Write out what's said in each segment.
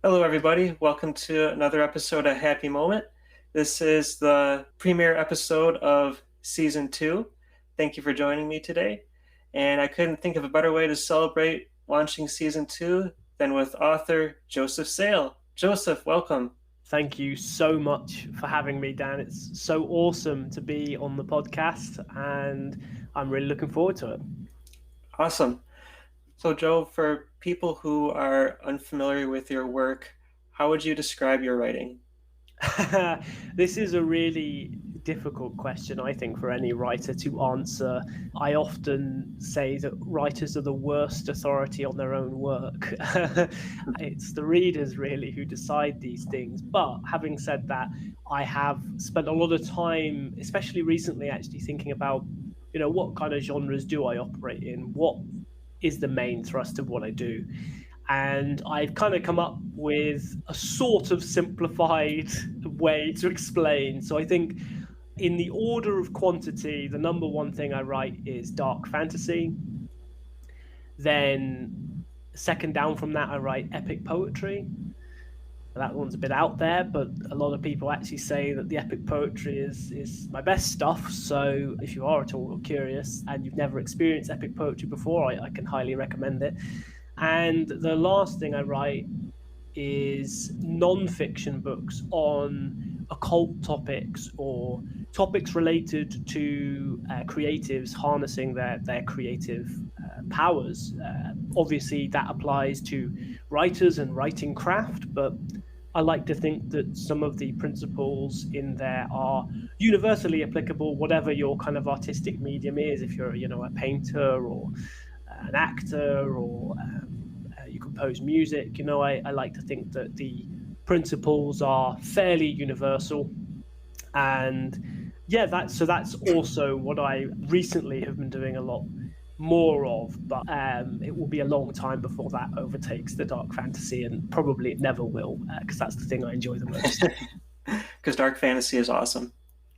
Hello, everybody. Welcome to another episode of Happy Moment. This is the premiere episode of season 2. Thank you for joining me today. And I couldn't think of a better way to celebrate launching season 2 than with author Joseph Sale. Joseph, welcome. Thank you so much for having me, Dan. It's so awesome to be on the podcast, and I'm really looking forward to it. Awesome. So, Joe, for people who are unfamiliar with your work, how would you describe your writing? This is a really difficult question, I think, for any writer to answer. I often say that writers are the worst authority on their own work. It's the readers, really, who decide these things. But having said that, I have spent a lot of time, especially recently, actually thinking about, what kind of genres do I operate in? What is the main thrust of what I do? And I've kind of come up with a sort of simplified way to explain. So I think in the order of quantity, the number one thing I write is dark fantasy. Then second down from that, I write epic poetry. That one's a bit out there, but a lot of people actually say that the epic poetry is my best stuff. So if you are at all curious and you've never experienced epic poetry before, I can highly recommend it. And the last thing I write is non-fiction books on occult topics or topics related to creatives harnessing their creative powers. Obviously, that applies to writers and writing craft, but I like to think that some of the principles in there are universally applicable, whatever your kind of artistic medium is. If you're, a painter or an actor or you compose music, I like to think that the principles are fairly universal. And yeah, that's also what I recently have been doing a lot more of, but it will be a long time before that overtakes the dark fantasy, and probably it never will, because that's the thing I enjoy the most. Because dark fantasy is awesome.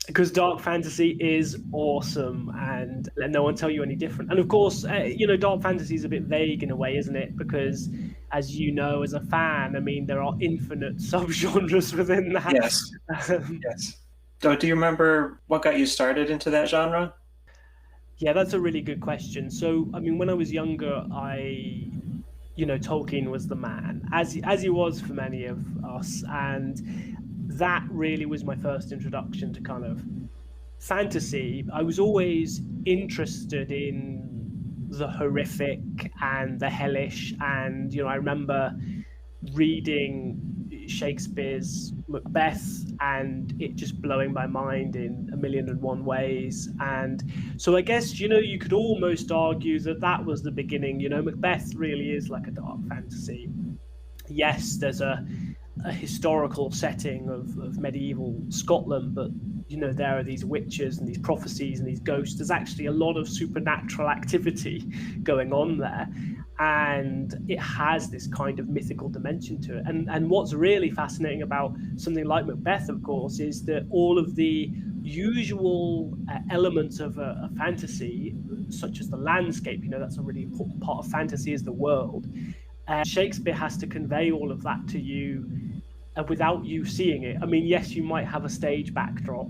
Because dark fantasy is awesome, and let no one tell you any different. And of course, dark fantasy is a bit vague in a way, isn't it? Because, as you know, as a fan, I mean, there are infinite subgenres within that. Yes. Yes. So, do you remember what got you started into that genre? Yeah, that's a really good question. So, I mean, when I was younger, Tolkien was the man, as he was for many of us, and that really was my first introduction to kind of fantasy. I was always interested in the horrific and the hellish, and I remember reading Shakespeare's Macbeth and it just blowing my mind in a million and one ways. And so I guess, you could almost argue that was the beginning. Macbeth really is like a dark fantasy. Yes, there's a historical setting of medieval Scotland, but there are these witches and these prophecies and these ghosts. There's actually a lot of supernatural activity going on there, and it has this kind of mythical dimension to it. And what's really fascinating about something like Macbeth, of course, is that all of the usual elements of a fantasy, such as the landscape, that's a really important part of fantasy, is the world. Shakespeare has to convey all of that to you without you seeing it. I mean, yes, you might have a stage backdrop,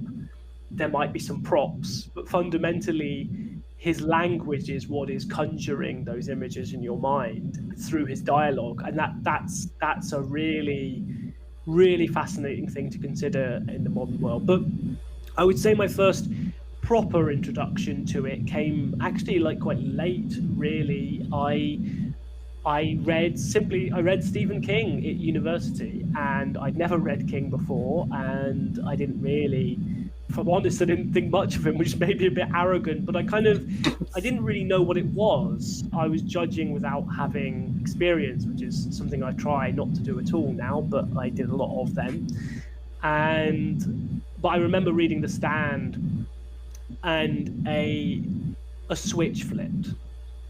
there might be some props, but fundamentally his language is what is conjuring those images in your mind through his dialogue. And that's a really, really fascinating thing to consider in the modern world. But I would say my first proper introduction to it came actually quite late, really. I read Stephen King at university, and I'd never read King before, and I didn't really, if I'm honest, I didn't think much of him, which may be a bit arrogant, but I didn't really know what it was. I was judging without having experience, which is something I try not to do at all now, but I did a lot of them. But I remember reading The Stand, and a switch flipped.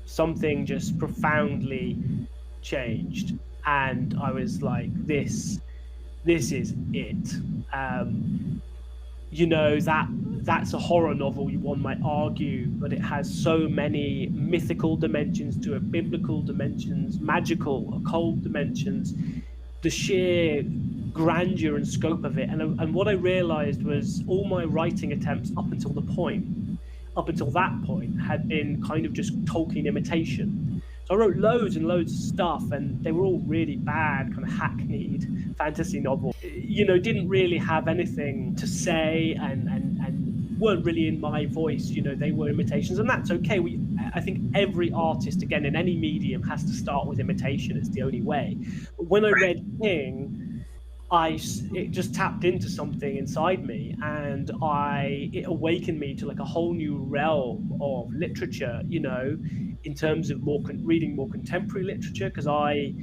Something just profoundly changed, and I was like, this is it. That's a horror novel, one might argue, but it has so many mythical dimensions to it, biblical dimensions, magical, occult dimensions. the sheer grandeur and scope of it. And what I realized was all my writing attempts up until that point had been kind of just Tolkien imitation. So I wrote loads and loads of stuff, and they were all really bad, kind of hackneyed fantasy novels. Didn't really have anything to say, and weren't really in my voice. They were imitations, and that's okay. I think every artist, again, in any medium, has to start with imitation. It's the only way. But when I read King, it just tapped into something inside me, and it awakened me to like a whole new realm of literature, in terms of reading more contemporary literature, because I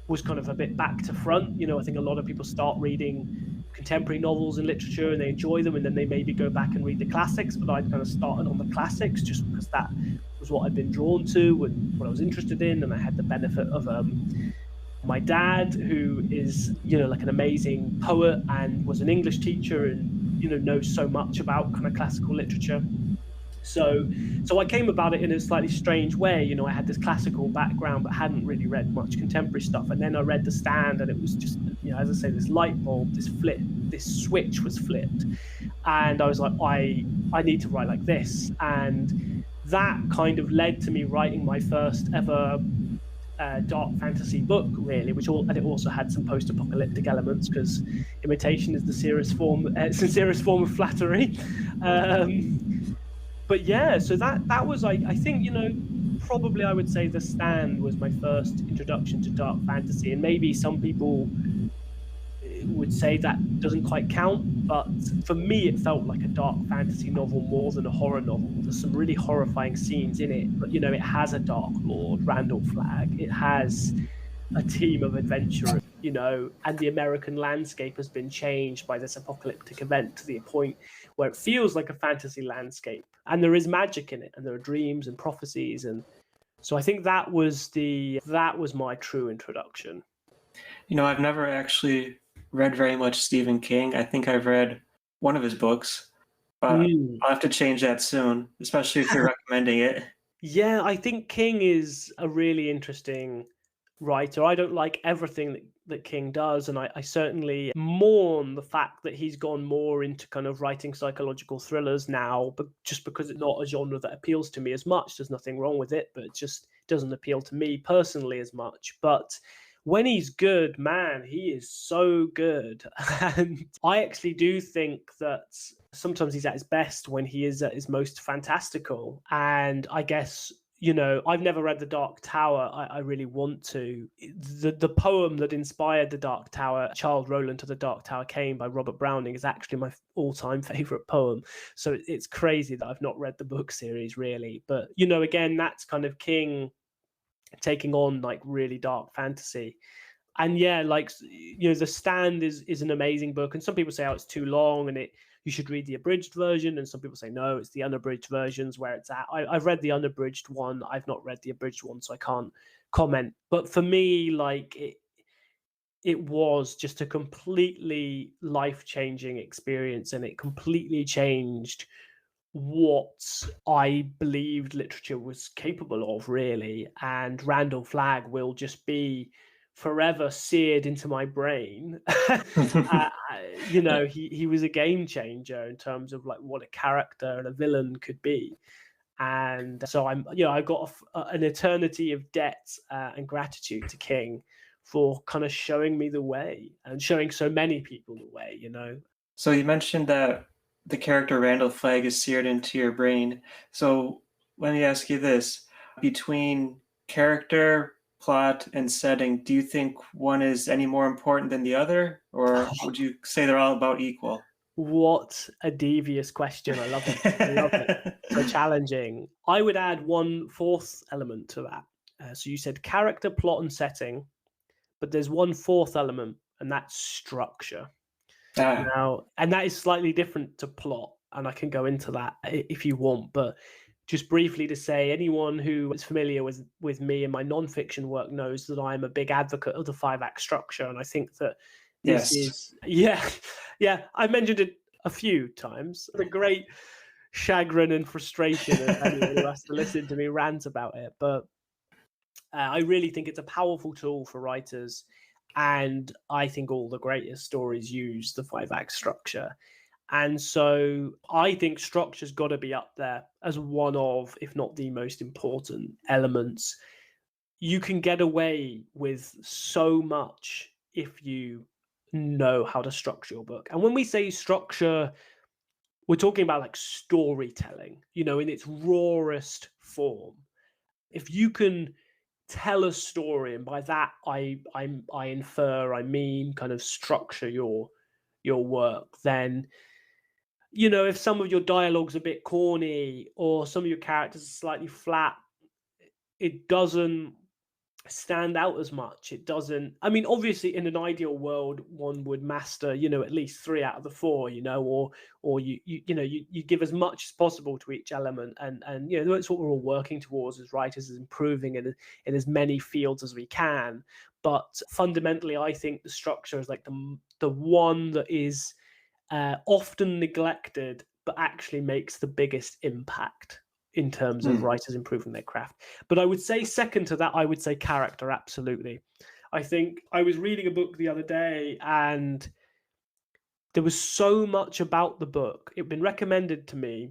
was kind of a bit back to front. I think a lot of people start reading contemporary novels and literature and they enjoy them, and then they maybe go back and read the classics, but I'd kind of started on the classics just because that was what I'd been drawn to and what I was interested in, and I had the benefit of my dad, who is like an amazing poet and was an English teacher, and knows so much about kind of classical literature. So I came about it in a slightly strange way. I had this classical background but hadn't really read much contemporary stuff, and then I read The Stand, and it was just, as I say, this light bulb, this switch was flipped, and I was like, I need to write like this. And that kind of led to me writing my first ever dark fantasy book, really, and it also had some post-apocalyptic elements, because imitation is the sincerest form of flattery. But yeah, so that was, I think, probably I would say The Stand was my first introduction to dark fantasy, and maybe some people would say that doesn't quite count, but for me it felt like a dark fantasy novel more than a horror novel. There's some really horrifying scenes in it, but it has a Dark Lord, Randall Flagg. It has a team of adventurers, and the American landscape has been changed by this apocalyptic event to the point where it feels like a fantasy landscape, and there is magic in it, and there are dreams and prophecies. And so I think that was my true introduction. I've never actually read very much Stephen King. I think I've read one of his books, but I'll have to change that soon, especially if you're recommending it. Yeah, I think King is a really interesting writer. I don't like everything that King does, and I certainly mourn the fact that he's gone more into kind of writing psychological thrillers now, but just because it's not a genre that appeals to me as much. There's nothing wrong with it, but it just doesn't appeal to me personally as much. But when he's good, man, he is so good. And I actually do think that sometimes he's at his best when he is at his most fantastical. And I guess, I've never read The Dark Tower. I really want to. The poem that inspired The Dark Tower, Child Roland to the Dark Tower Came by Robert Browning, is actually my all-time favorite poem. So it's crazy that I've not read the book series, really. But, again, that's kind of King taking on like really dark fantasy. And yeah, like, The Stand is an amazing book, and some people say, oh, it's too long and you should read the abridged version, and some people say no, it's the unabridged versions where it's at. I've read the unabridged one. I've not read the abridged one, so I can't comment. But for me, like, it was just a completely life-changing experience, and it completely changed what I believed literature was capable of, really. And Randall Flagg will just be forever seared into my brain. He was a game changer in terms of like what a character and a villain could be. And so I've got an eternity of debt and gratitude to King for kind of showing me the way and showing so many people the way. So you mentioned that the character Randall Flagg is seared into your brain. So let me ask you this. Between character, plot, and setting, do you think one is any more important than the other? Or would you say they're all about equal? What a devious question. I love it. I love it. So challenging. I would add one fourth element to that. So you said character, plot, and setting, but there's one fourth element, and that's structure. Now, and that is slightly different to plot, and I can go into that if you want, but just briefly to say, anyone who is familiar with me and my nonfiction work knows that I'm a big advocate of the 5-act structure, and I think that this is I've mentioned it a few times. The great chagrin and frustration of anyone who has to listen to me rant about it, but I really think it's a powerful tool for writers. And I think all the greatest stories use the 5-act structure. And so I think structure's got to be up there as one of, if not the most important elements. You can get away with so much if you know how to structure your book. And when we say structure, we're talking about like storytelling, in its rawest form. If you can tell a story, and by that I mean kind of structure your work, then if some of your dialogue's a bit corny or some of your characters are slightly flat, it doesn't stand out as much. It doesn't. I mean, obviously, in an ideal world, one would master, at least 3 out of the 4, or you give as much as possible to each element, and that's what we're all working towards as writers, is improving in as many fields as we can. But fundamentally, I think the structure is like the one that is often neglected, but actually makes the biggest impact in terms of writers improving their craft. But I would say second to that, I would say character, absolutely. I think I was reading a book the other day and there was so much about the book. It had been recommended to me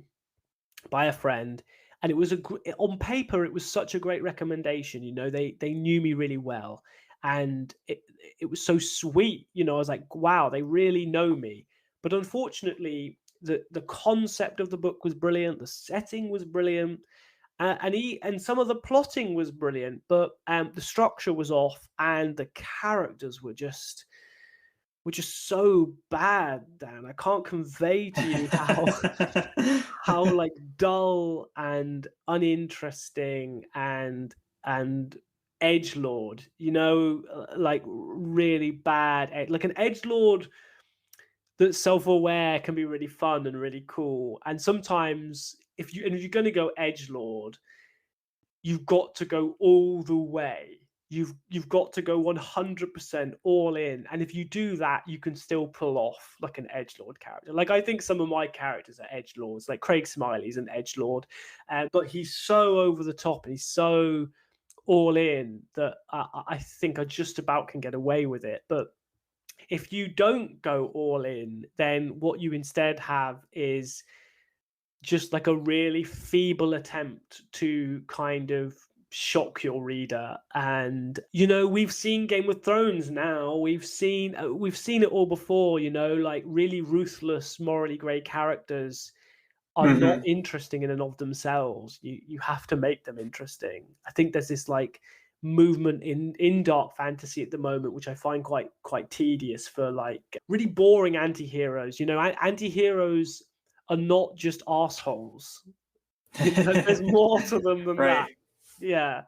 by a friend, and it was on paper, it was such a great recommendation. They knew me really well, and it was so sweet. I was like, wow, they really know me. But unfortunately, the concept of the book was brilliant, the setting was brilliant, and some of the plotting was brilliant, but the structure was off, and the characters were just so bad, Dan. I can't convey to you how like dull and uninteresting and edgelord, like really bad. Like an edgelord that's self-aware can be really fun and really cool. And sometimes if you're going to go edgelord, you've got to go all the way. You've got to go 100% all in, and if you do that, you can still pull off like an edgelord character. Like I think some of my characters are edgelords, like Craig Smiley's an edgelord, but he's so over the top and he's so all in that I think I just about can get away with it. But if you don't go all in, then what you instead have is just like a really feeble attempt to kind of shock your reader. And we've seen Game of Thrones now, we've seen it all before. Like really ruthless, morally grey characters are not interesting in and of themselves. You have to make them interesting. I think there's this like movement in dark fantasy at the moment, which I find quite tedious, for like really boring anti-heroes. Anti-heroes are not just assholes. There's more to them than Right. that. Yeah.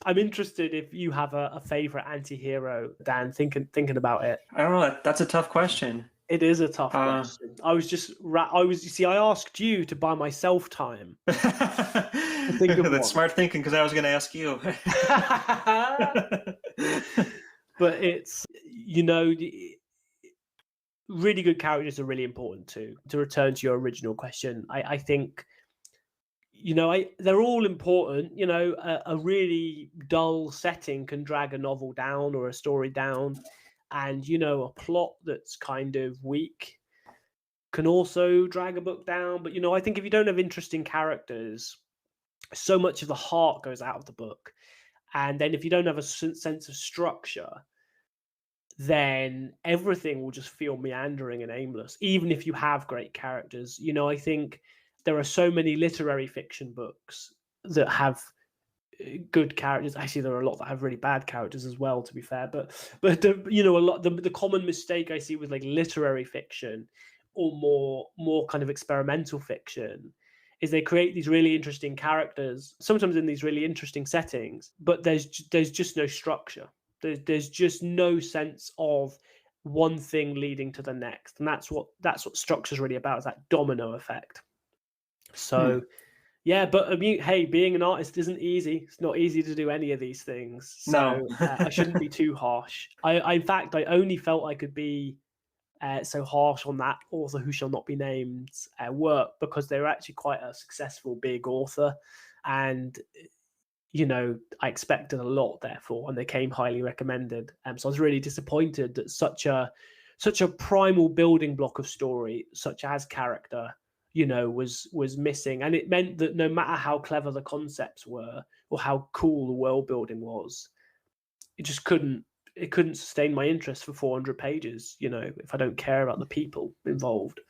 I'm interested if you have a favorite anti-hero, Dan, thinking about it. I don't know. That's a tough question. It is a tough question. I asked you to buy myself time to think of That's one. smart thinking, because I was going to ask you. But it's, really good characters are really important too. To return to your original question, I think, they're all important. A really dull setting can drag a novel down or a story down, and a plot that's kind of weak can also drag a book down. But I think if you don't have interesting characters, so much of the heart goes out of the book. And then if you don't have a sense of structure, then everything will just feel meandering and aimless, even if you have great characters. I think there are so many literary fiction books that have good characters. Actually, there are a lot that have really bad characters as well, to be fair. But a lot, the common mistake I see with like literary fiction or more kind of experimental fiction is they create these really interesting characters, sometimes in these really interesting settings, but there's just no structure. There's just no sense of one thing leading to the next, and that's what structure is really about, is that domino effect. So yeah, but I mean, hey, being an artist isn't easy. It's not easy to do any of these things. So No. I shouldn't be too harsh. In fact, I only felt I could be so harsh on that author who shall not be named work, because they were actually quite a successful big author, and I expected a lot, therefore, and they came highly recommended. So I was really disappointed that such a primal building block of story, such as character, was missing. And it meant that no matter how clever the concepts were or how cool the world building was, it just couldn't sustain my interest for 400 pages, if I don't care about the people involved.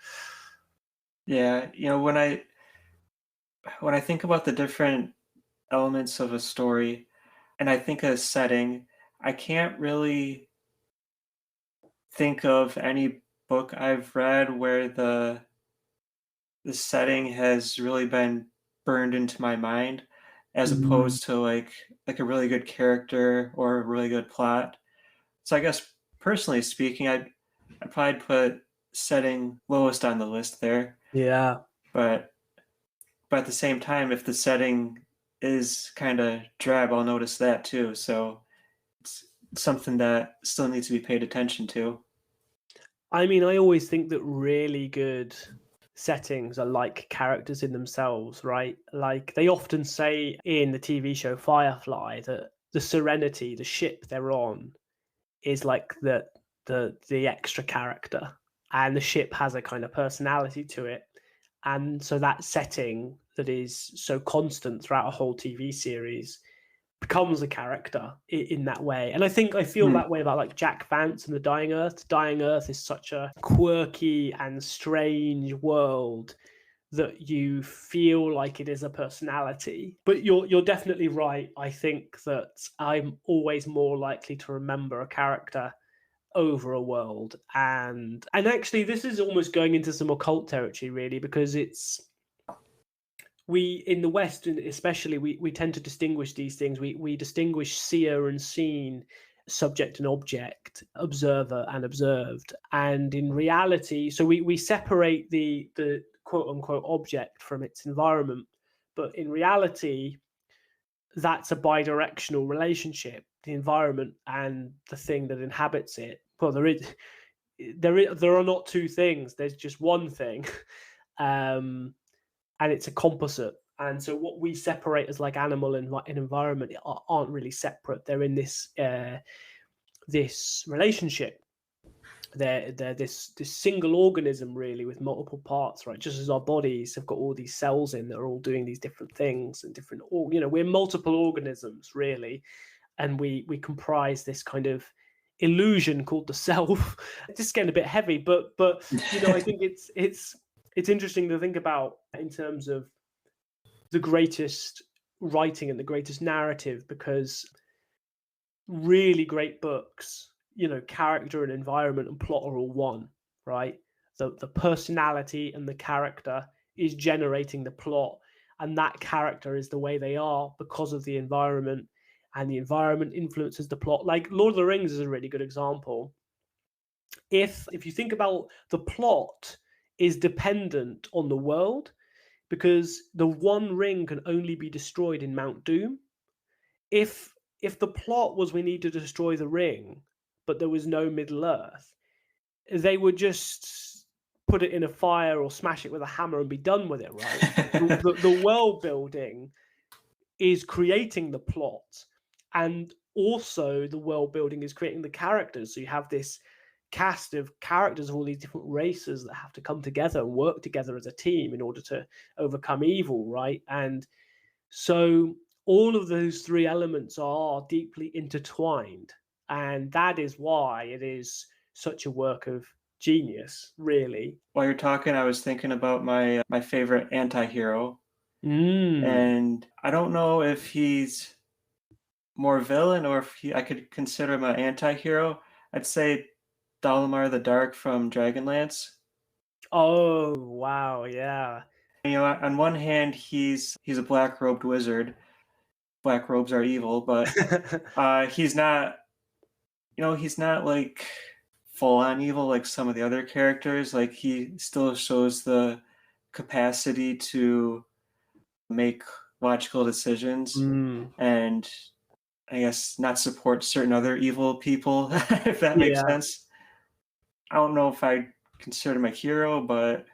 Yeah, when I think about the different elements of a story and I think of setting, I can't really think of any book I've read where the setting has really been burned into my mind as Mm. opposed to like a really good character or a really good plot. So I guess personally speaking, I'd probably put setting lowest on the list there. Yeah. But at the same time, if the setting is kind of drab, I'll notice that too. So it's something that still needs to be paid attention to. I mean, I always think that really good settings are like characters in themselves, right? Like they often say in the TV show Firefly that the Serenity, the ship they're on, is like the extra character, and the ship has a kind of personality to it. And so that setting that is so constant throughout a whole TV series becomes a character in that way. And I feel Hmm. that way about like Jack Vance and the Dying Earth. Dying Earth is such a quirky and strange world that you feel like it is a personality. But you're definitely right. I think that I'm always more likely to remember a character over a world. And actually this is almost going into some occult territory, really, because it's we in the West, especially, we tend to distinguish these things. We distinguish seer and seen, subject and object, observer and observed. And in reality, so we separate the quote unquote object from its environment, but in reality, that's a bidirectional relationship. The environment and the thing that inhabits it. Well, there are not two things. There's just one thing. Um, and it's a composite. And so what we separate as like animal and environment aren't really separate. They're in this relationship. They're this single organism, really, with multiple parts, right? Just as our bodies have got all these cells in that are all doing these different things and different, we're multiple organisms, really, and we comprise this kind of illusion called the self. It's just getting a bit heavy, but I think it's interesting to think about in terms of the greatest writing and the greatest narrative, because really great books, character and environment and plot are all one, right? The personality and the character is generating the plot, and that character is the way they are because of the environment, and the environment influences the plot. Like Lord of the Rings is a really good example. If you think about, the plot is dependent on the world, because the one ring can only be destroyed in Mount Doom. If the plot was we need to destroy the ring, but there was no Middle Earth, they would just put it in a fire or smash it with a hammer and be done with it, right? The world building is creating the plot, and also the world building is creating the characters. So you have this cast of characters of all these different races that have to come together and work together as a team in order to overcome evil, right? And so all of those three elements are deeply intertwined, and that is why it is such a work of genius, really. While you're talking, I was thinking about my favorite anti-hero, Mm. and I don't know if he's more villain or if I could consider him an anti-hero. I'd say Dalamar the Dark from Dragonlance. Oh, wow, yeah. On one hand, he's a black-robed wizard. Black robes are evil, but he's not. He's not like full-on evil like some of the other characters. Like he still shows the capacity to make logical decisions Mm. and I guess not support certain other evil people, if that makes Yeah, sense. I don't know if I consider him a hero, but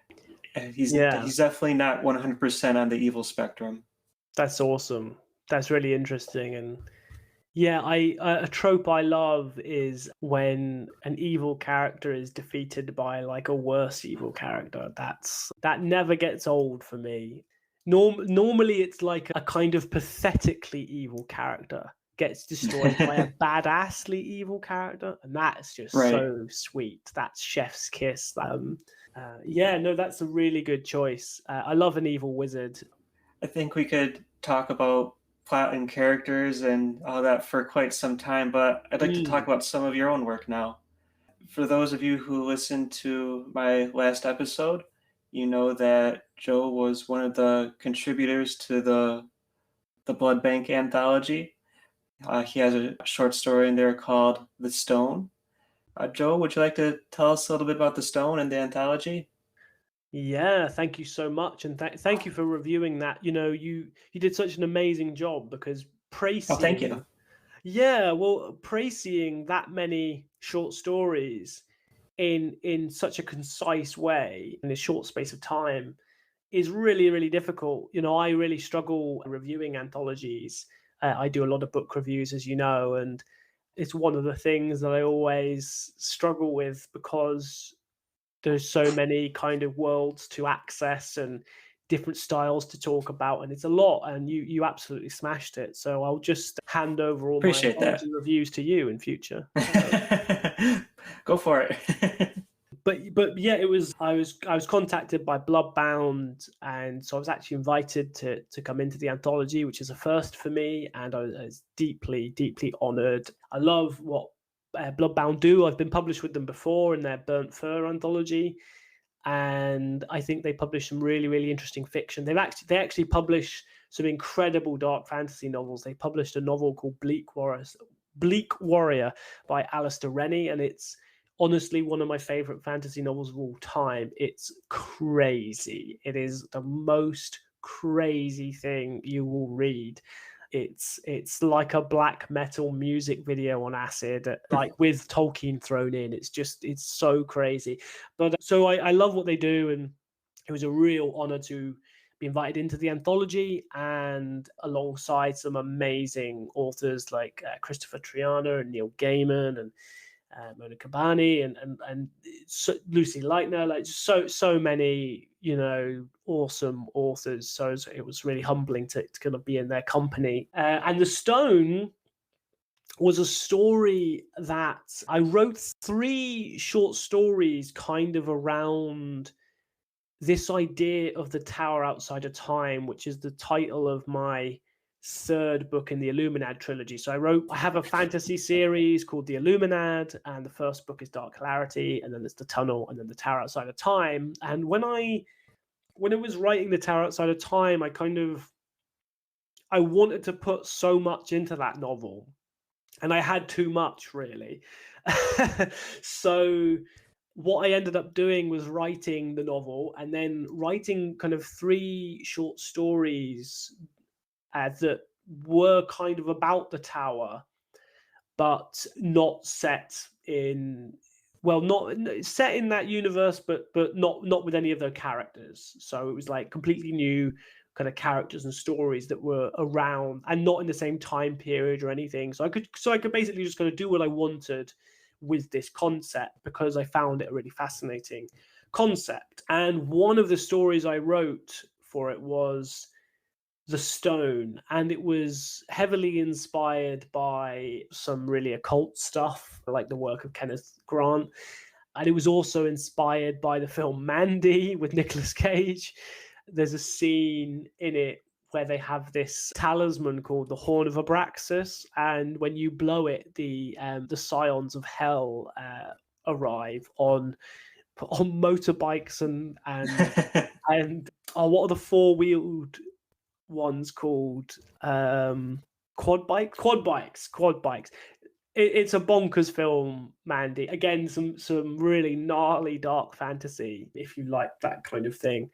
he's yeah. he's definitely not 100% on the evil spectrum. That's awesome. That's really interesting. And yeah, a trope I love is when an evil character is defeated by like a worse evil character. That never gets old for me. Normally it's like a kind of pathetically evil character gets destroyed by a badassly evil character, and that's just Right. so sweet. That's chef's kiss. Yeah, no, that's a really good choice. I love an evil wizard. I think we could talk about plot and characters and all that for quite some time, but I'd like to talk Mm. about some of your own work now. For those of you who listened to my last episode, you know that Joe was one of the contributors to the Blood Bank anthology. He has a short story in there called The Stone. Joe, would you like to tell us a little bit about The Stone and the anthology? Yeah, thank you so much, and thank you for reviewing that. You did such an amazing job because Oh, thank you. yeah, well, praising that many short stories in such a concise way in a short space of time is really really difficult. I really struggle reviewing anthologies. I do a lot of book reviews, as you know, and it's one of the things that I always struggle with because there's so many kind of worlds to access and different styles to talk about, and it's a lot, and you absolutely smashed it. So I'll just hand over all my Appreciate that. anthology reviews to you in future. Go for it. But yeah, I was contacted by Bloodbound, and so I was actually invited to come into the anthology, which is a first for me, and I was deeply deeply honored. I love what Bloodbound do. I've been published with them before in their Burnt Fur anthology, and I think they publish some really really interesting fiction. They actually publish some incredible dark fantasy novels. They published a novel called Bleak Warrior by Alistair Rennie, and it's honestly one of my favorite fantasy novels of all time. It's crazy. It is the most crazy thing you will read. It's like a black metal music video on acid, like with Tolkien thrown in. It's so crazy. But so I love what they do, and it was a real honor to be invited into the anthology and alongside some amazing authors like Christopher Triana and Neil Gaiman and Mona Kabani and Lucy Lightner, like so many awesome authors. So it was really humbling to kind of be in their company. And The Stone was a story that I wrote 3 short stories kind of around this idea of the Tower Outside of Time, which is the title of my third book in the Illuminad trilogy. So I have a fantasy series called the Illuminad, and the first book is Dark Clarity, and then there's the Tunnel, and then the Tower Outside of Time. And when I was writing the Tower Outside of Time, I wanted to put so much into that novel, and I had too much really. So what I ended up doing was writing the novel and then writing kind of 3 short stories that were kind of about the tower, but not set in not set in that universe, but not with any of their characters. So it was like completely new kind of characters and stories that were around and not in the same time period or anything. So I could basically just kind of do what I wanted with this concept because I found it a really fascinating concept. And one of the stories I wrote for it was The Stone, and it was heavily inspired by some really occult stuff, like the work of Kenneth Grant. And it was also inspired by the film Mandy with Nicolas Cage. There's a scene in it where they have this talisman called the Horn of Abraxas, and when you blow it, the scions of hell arrive on motorbikes and what are the four-wheeled ones called? Quad bikes. It's a bonkers film, Mandy. Again, some really gnarly dark fantasy if you like that kind of thing.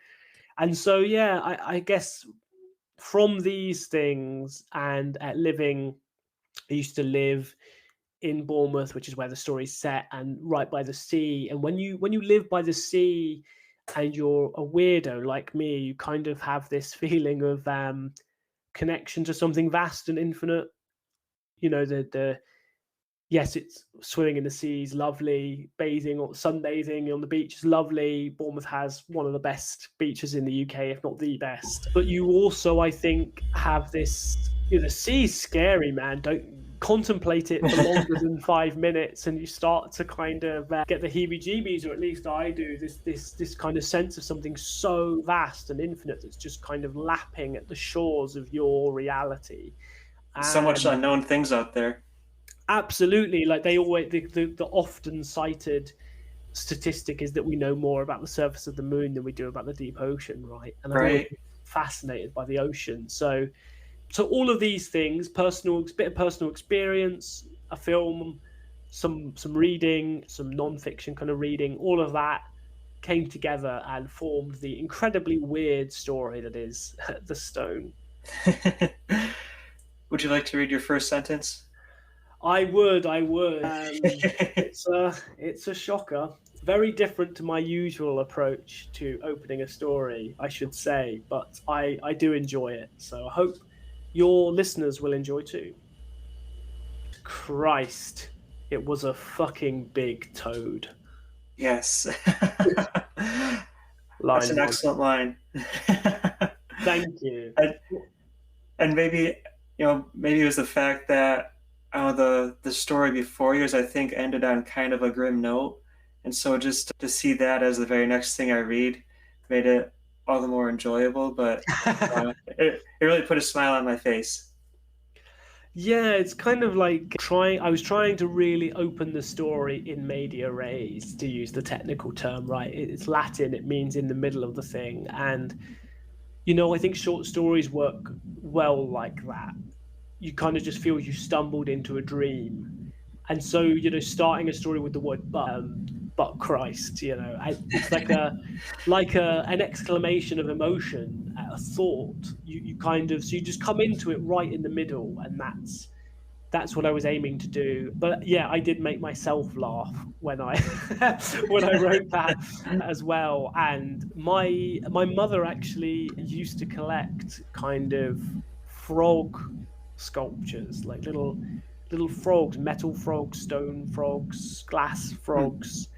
And so yeah, I guess from these things and I used to live in Bournemouth, which is where the story's set, and right by the sea. And when you live by the sea and you're a weirdo like me, you kind of have this feeling of connection to something vast and infinite. The yes, it's swimming in the sea is lovely, bathing or sunbathing on the beach is lovely. Bournemouth has one of the best beaches in the UK, if not the best. But you also, I think, have this. The sea's scary, man. Don't contemplate it for longer than 5 minutes, and you start to kind of get the heebie-jeebies, or at least I do. This kind of sense of something so vast and infinite that's just kind of lapping at the shores of your reality. So much And unknown things out there. absolutely, like they always the often cited statistic is that we know more about the surface of the moon than we do about the deep ocean, right? And I've always Right. been fascinated by the ocean. So all of these things, bit of personal experience, a film, some reading, some non-fiction kind of reading, all of that came together and formed the incredibly weird story that is The Stone. Would you like to read your first sentence? I would. It's a shocker. Very different to my usual approach to opening a story, I should say, but I do enjoy it. So I hope your listeners will enjoy too. Christ, it was a fucking big toad. Yes. That's Line an one. excellent line. Thank you. And maybe, maybe it was the fact that the story before yours, I think, ended on kind of a grim note. And so just to see that as the very next thing I read made it all the more enjoyable. But it really put a smile on my face. Yeah, it's kind of like I was trying to really open the story in media res, to use the technical term, right? It's Latin, it means in the middle of the thing. And, I think short stories work well like that. You kind of just feel you stumbled into a dream. And so, starting a story with the word but Christ, it's like an exclamation of emotion, a thought. You kind of, so you just come into it right in the middle, and that's what I was aiming to do. But yeah, I did make myself laugh when I when I wrote that as well. And my mother actually used to collect kind of frog sculptures, like little frogs, metal frogs, stone frogs, glass frogs.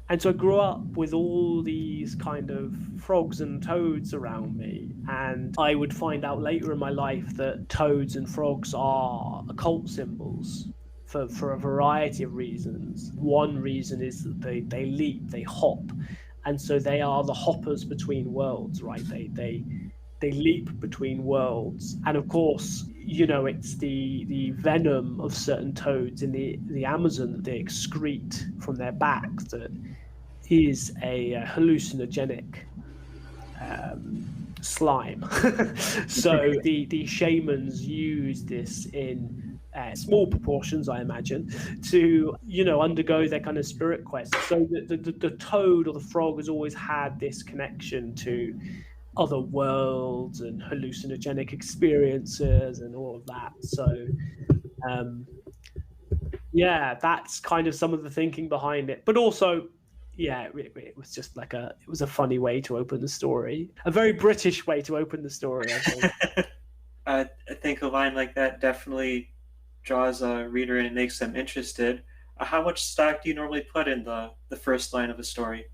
And so I grew up with all these kind of frogs and toads around me. And I would find out later in my life that toads and frogs are occult symbols for a variety of reasons. One reason is that they leap, they hop. And so they are the hoppers between worlds, right? They leap between worlds. And of course, it's the venom of certain toads in the Amazon that they excrete from their back that is a hallucinogenic slime. So the shamans use this in small proportions, I imagine, to undergo their kind of spirit quest. So the toad or the frog has always had this connection to other worlds and hallucinogenic experiences and all of that. So yeah, that's kind of some of the thinking behind it. But also, yeah, it was just it was a funny way to open the story, a very British way to open the story, I think. I think a line like that definitely draws a reader and makes them interested. How much stock do you normally put in the first line of a story?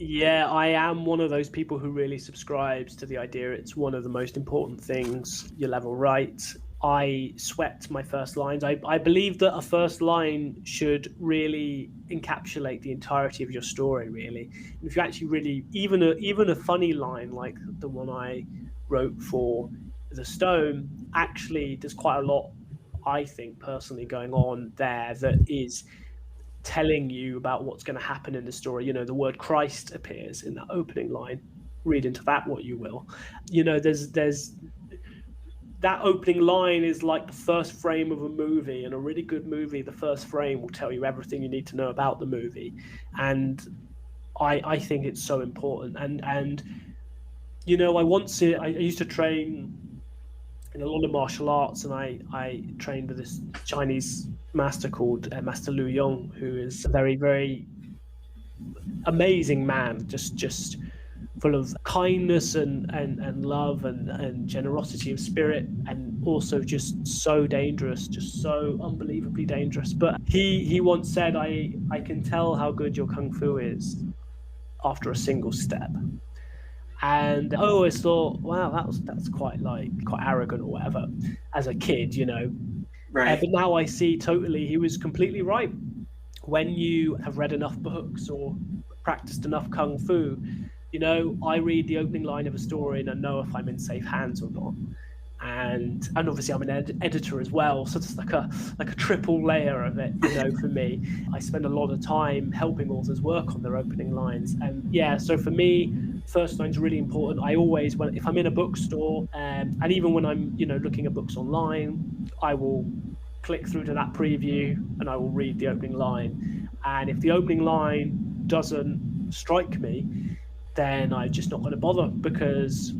Yeah, I am one of those people who really subscribes to the idea it's one of the most important things you'll ever write. I swept my first lines. I believe that a first line should really encapsulate the entirety of your story, really. And if you actually really, even a funny line like the one I wrote for The Stone, actually there's quite a lot, I think, personally going on there that is telling you about what's going to happen in the story. The word Christ appears in that opening line. Read into that what you will. There's that opening line is like the first frame of a movie. In a really good movie, the first frame will tell you everything you need to know about the movie. And I think it's so important. And I used to train in a lot of martial arts, and I trained with this Chinese master called Master Lu Yong, who is a very, very amazing man, just full of kindness and love and generosity of spirit, and also just so dangerous, just so unbelievably dangerous. But he once said, I can tell how good your kung fu is after a single step. And I always thought, wow, that's quite arrogant or whatever as a kid, you know. Right. But now I see totally he was completely right. When you have read enough books or practiced enough kung fu, you know, I read the opening line of a story and I know if I'm in safe hands or not. And obviously I'm an editor as well, so it's like a triple layer of it, you know. For me, I spend a lot of time helping authors work on their opening lines, and yeah, so for me, first line's really important. I always, when if I'm in a bookstore, and even when I'm, you know, looking at books online, I will click through to that preview and I will read the opening line. And if the opening line doesn't strike me, then I'm just not going to bother, because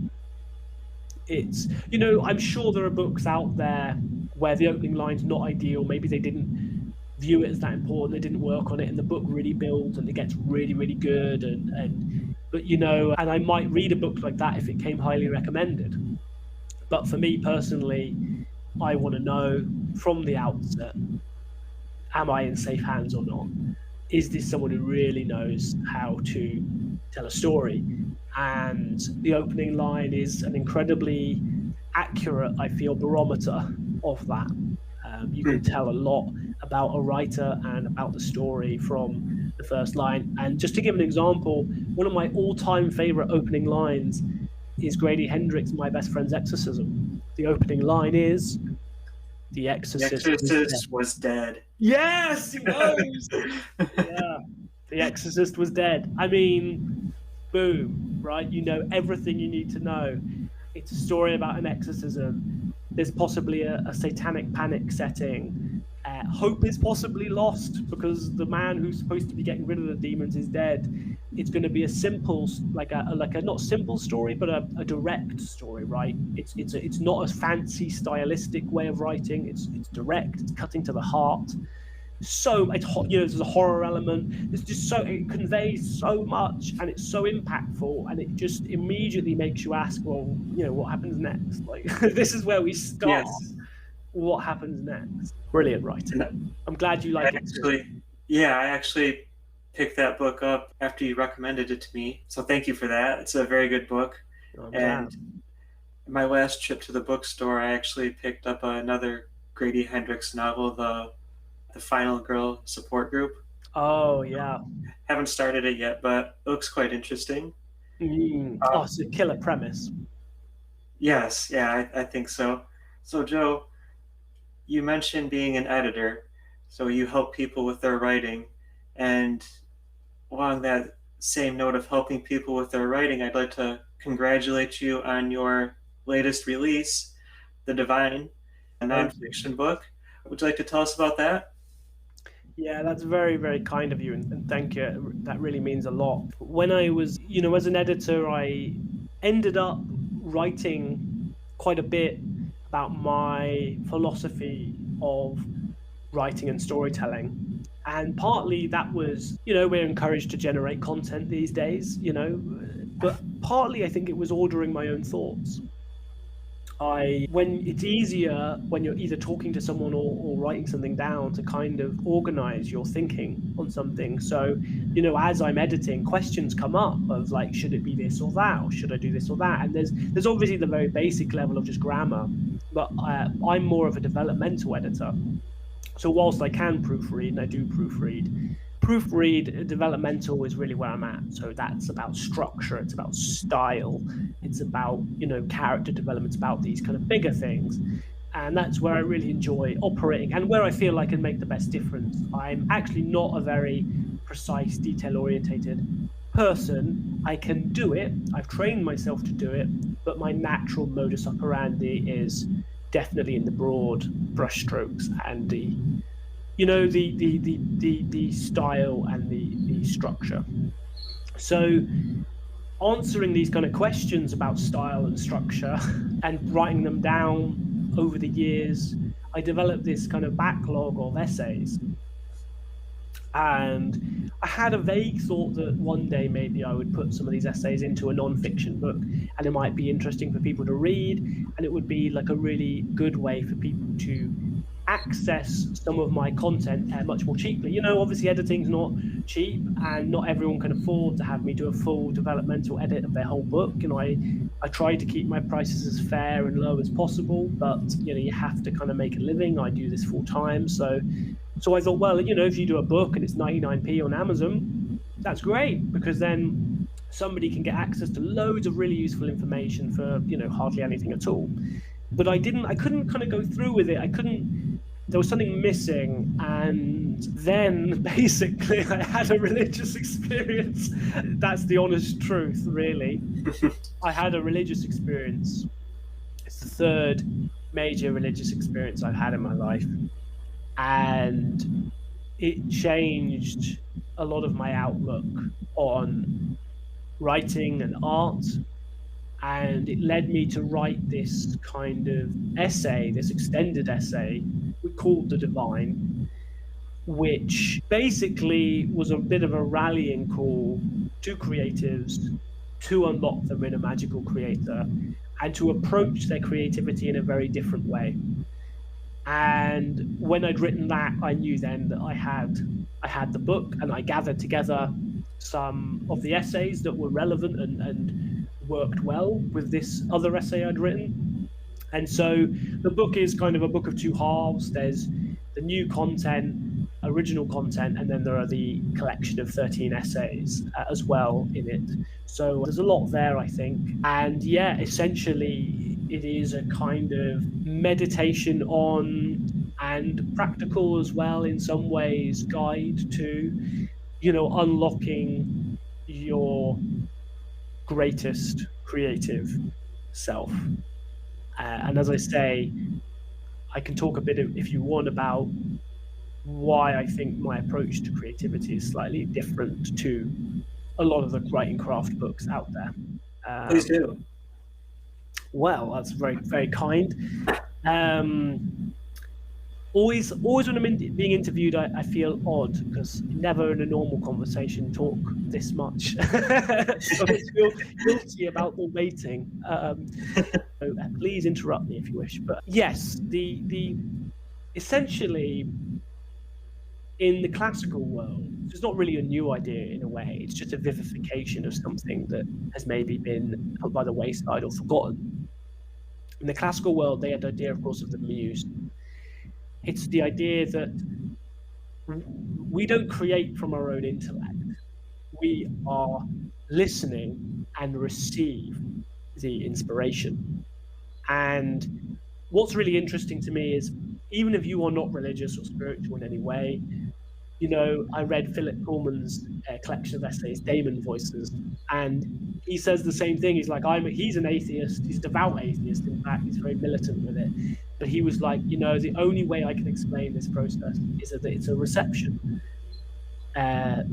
it's, you know, I'm sure there are books out there where the opening line's not ideal. Maybe they didn't view it as that important, they didn't work on it, and the book really builds and it gets really, really good. And but you know, and I might read a book like that if it came highly recommended. But for me personally, I want to know from the outset, am I in safe hands or not? Is this someone who really knows how to tell a story? And the opening line is an incredibly accurate, I feel, barometer of that. You can tell a lot about a writer and about the story from the first line. And just to give an example, one of my all-time favorite opening lines is Grady Hendrix' My Best Friend's Exorcism. The opening line is, "The The Exorcist was dead." Exorcist was dead. Yes, it was. Yeah, The Exorcist was dead. I mean, boom, right? You know everything you need to know. It's a story about an exorcism. There's possibly a satanic panic setting. Hope is possibly lost because the man who's supposed to be getting rid of the demons is dead. It's going to be a simple, like a not simple story, but a direct story, right? It's not a fancy stylistic way of writing. It's direct. It's cutting to the heart. So it's, you know, there's a horror element. It's just so, it conveys so much and it's so impactful, and it just immediately makes you ask, well, you know, what happens next? Like this is where we start. Yes. What happens next? Brilliant writing. I'm glad you like it too. I actually picked that book up after you recommended it to me. So thank you for that. It's a very good book. I'm And glad. my last trip to the bookstore, I actually picked up another Grady Hendrix novel, the Final Girl Support Group. Oh yeah. Haven't started it yet, but it looks quite interesting. Oh, it's a killer premise. Yes, yeah, I think so. So Joe, you mentioned being an editor, so you help people with their writing, and along that same note of helping people with their writing, I'd like to congratulate you on your latest release, The Divine, a nonfiction book. Would you like to tell us about that? Yeah, that's very, very kind of you, and thank you. That really means a lot. When I was, you know, as an editor, I ended up writing quite a bit about my philosophy of writing and storytelling. And partly that was, you know, we're encouraged to generate content these days, you know, but partly I think it was ordering my own thoughts. When it's easier when you're either talking to someone or writing something down to kind of organize your thinking on something. So, you know, as I'm editing, questions come up of like, should it be this or that, or should I do this or that? And there's obviously the very basic level of just grammar, but I'm more of a developmental editor. So whilst I can proofread, and I do proofread, developmental is really where I'm at. So that's about structure, it's about style, it's about, you know, character development, it's about these kind of bigger things. And that's where I really enjoy operating and where I feel I can make the best difference. I'm actually not a very precise, detail-orientated person. I can do it, I've trained myself to do it, but my natural modus operandi is definitely in the broad brushstrokes and the, you know, the style and the structure. So answering these kind of questions about style and structure and writing them down over the years, I developed this kind of backlog of essays. And I had a vague thought that one day maybe I would put some of these essays into a non-fiction book, and it might be interesting for people to read, and it would be like a really good way for people to access some of my content much more cheaply. Obviously editing's not cheap, and not everyone can afford to have me do a full developmental edit of their whole book. I try to keep my prices as fair and low as possible, but you have to kind of make a living. I do this full time, so I thought, well, if you do a book and it's 99p on Amazon, that's great, because then somebody can get access to loads of really useful information for hardly anything at all. But I couldn't kind of go through with it. There was something missing. And then basically I had a religious experience. That's the honest truth, really. I had a religious experience. It's the third major religious experience I've had in my life. And it changed a lot of my outlook on writing and art. And it led me to write this kind of essay, this extended essay we called The Divine, which basically was a bit of a rallying call to creatives to unlock their inner magical creator and to approach their creativity in a very different way. And when I'd written that, I knew then that I had the book, and I gathered together some of the essays that were relevant and worked well with this other essay I'd written. And so the book is kind of a book of two halves. There's the new content, original content, and then there are the collection of 13 essays as well in it. So there's a lot there, I think. And yeah, essentially it is a kind of meditation on, and practical as well in some ways, guide to, unlocking your greatest creative self. And as I say, I can talk a bit, if you want, about why I think my approach to creativity is slightly different to a lot of the writing craft books out there. Please do. Well, that's very, very kind. Always when I'm being interviewed, I feel odd, because never in a normal conversation talk this much. So I feel guilty about the waiting. So please interrupt me if you wish. But yes, the essentially in the classical world, it's not really a new idea in a way. It's just a vivification of something that has maybe been put by the wayside or forgotten. In the classical world, they had the idea, of course, of the muse. It's the idea that we don't create from our own intellect. We are listening and receive the inspiration. And what's really interesting to me is, even if you are not religious or spiritual in any way, I read Philip Pullman's collection of essays, Daemon Voices, and he says the same thing. He's like, he's an atheist. He's a devout atheist. In fact, he's very militant with it. But he was like, the only way I can explain this process is that it's a reception. I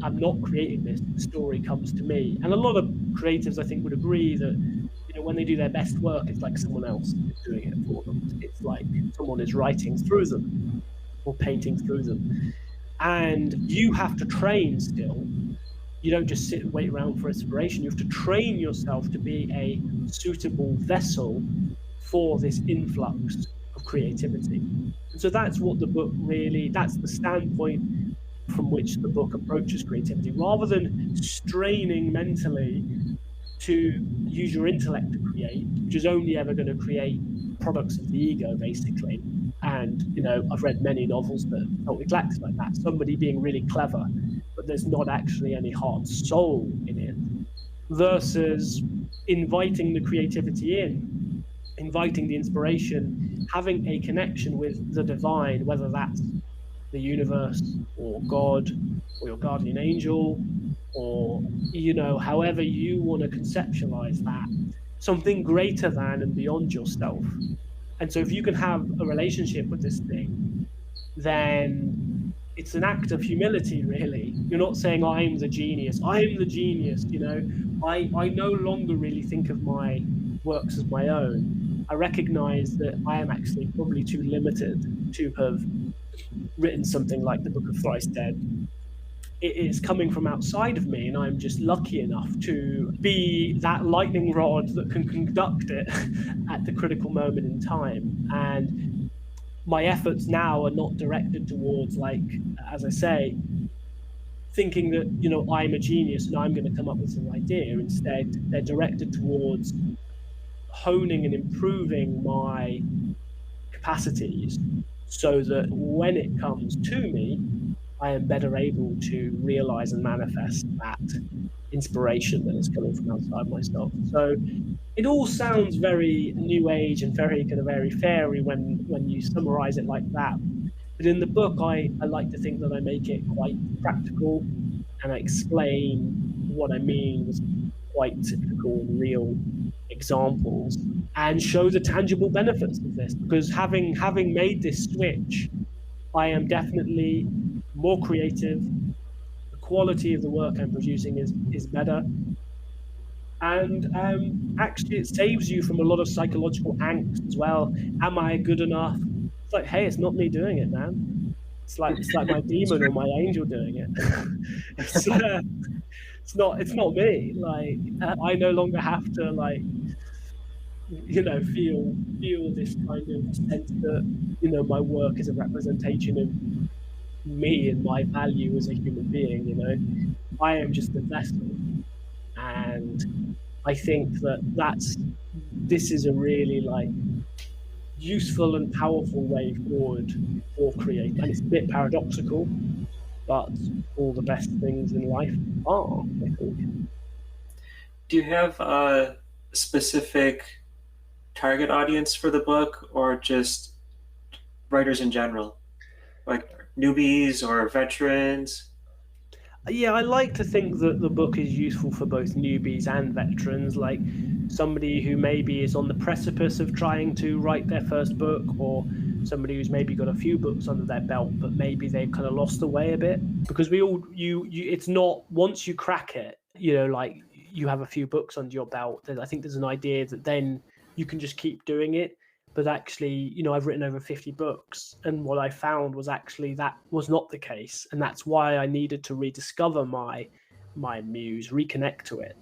am not creating this. The story comes to me. And a lot of creatives, I think, would agree that, when they do their best work, it's like someone else is doing it for them. It's like someone is writing through them or painting through them. And you have to train still. You don't just sit and wait around for inspiration. You have to train yourself to be a suitable vessel for this influx of creativity. And so that's what the book really, that's the standpoint from which the book approaches creativity. Rather than straining mentally to use your intellect to create, which is only ever going to create products of the ego, basically. And, I've read many novels that felt neglected like that. Somebody being really clever, but there's not actually any heart and soul in it. Versus inviting the creativity in, inviting the inspiration, having a connection with the divine, whether that's the universe or God or your guardian angel, or, however you want to conceptualize that, something greater than and beyond yourself. And so if you can have a relationship with this thing, then it's an act of humility, really. You're not saying, I'm the genius. I'm the genius, I no longer really think of my works as my own. I recognize that I am actually probably too limited to have written something like the Book of Thrice Dead, it is coming from outside of me, and I'm just lucky enough to be that lightning rod that can conduct it at the critical moment in time. And my efforts now are not directed towards, like, as I say, thinking that, I'm a genius and I'm going to come up with some idea. Instead, they're directed towards honing and improving my capacities so that when it comes to me, I am better able to realize and manifest that inspiration that is coming from outside myself. So it all sounds very new age and very kind of very fairy when you summarize it like that. But in the book, I like to think that I make it quite practical, and I explain what I mean with quite typical and real examples, and show the tangible benefits of this. Because having made this switch, I am definitely more creative. The quality of the work I'm producing is better, and actually, it saves you from a lot of psychological angst as well. Am I good enough? It's like, hey, it's not me doing it, man. It's like my demon or my angel doing it. it's it's not me. Like, I no longer have to, like, feel this kind of sense that, my work is a representation of me and my value as a human being. I am just a vessel, and I think that this is a really, like, useful and powerful way forward for create. And it's a bit paradoxical, but all the best things in life are, I think. Do you have a specific target audience for the book, or just writers in general, like newbies or veterans? Yeah, I like to think that the book is useful for both newbies and veterans, like somebody who maybe is on the precipice of trying to write their first book, or somebody who's maybe got a few books under their belt, but maybe they've kind of lost the way a bit. Because we all, it's not, once you crack it, like, you have a few books under your belt, I think there's an idea that then you can just keep doing it. But actually, I've written over 50 books, and what I found was actually that was not the case, and that's why I needed to rediscover my muse, reconnect to it.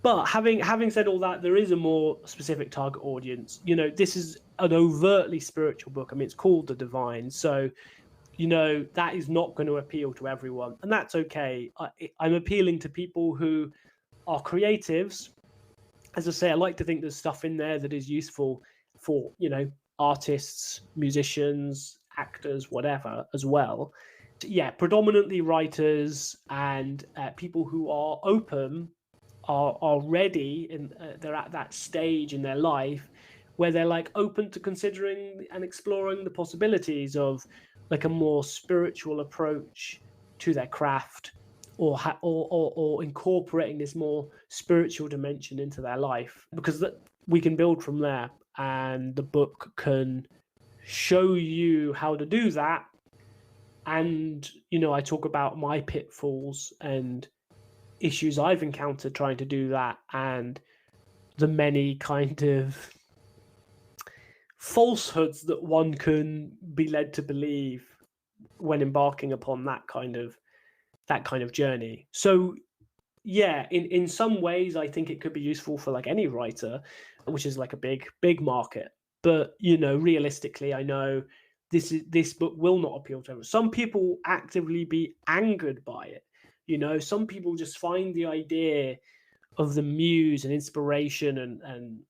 But having said all that, there is a more specific target audience. This is an overtly spiritual book. I mean, it's called The Divine, so that is not going to appeal to everyone, and that's okay. I'm appealing to people who are creatives. As I say, I like to think there's stuff in there that is useful for, artists, musicians, actors, whatever, as well. Yeah, predominantly writers and people who are open, are ready, and they're at that stage in their life where they're, like, open to considering and exploring the possibilities of, like, a more spiritual approach to their craft, or incorporating this more spiritual dimension into their life, because we can build from there, and the book can show you how to do that. And I talk about my pitfalls and issues I've encountered trying to do that, and the many kind of falsehoods that one can be led to believe when embarking upon that kind of journey. So yeah, in some ways, I think it could be useful for, like, any writer, which is like a big market. But realistically, I know this book will not appeal to everyone. Some people actively be angered by it. Some people just find the idea of the muse and inspiration, and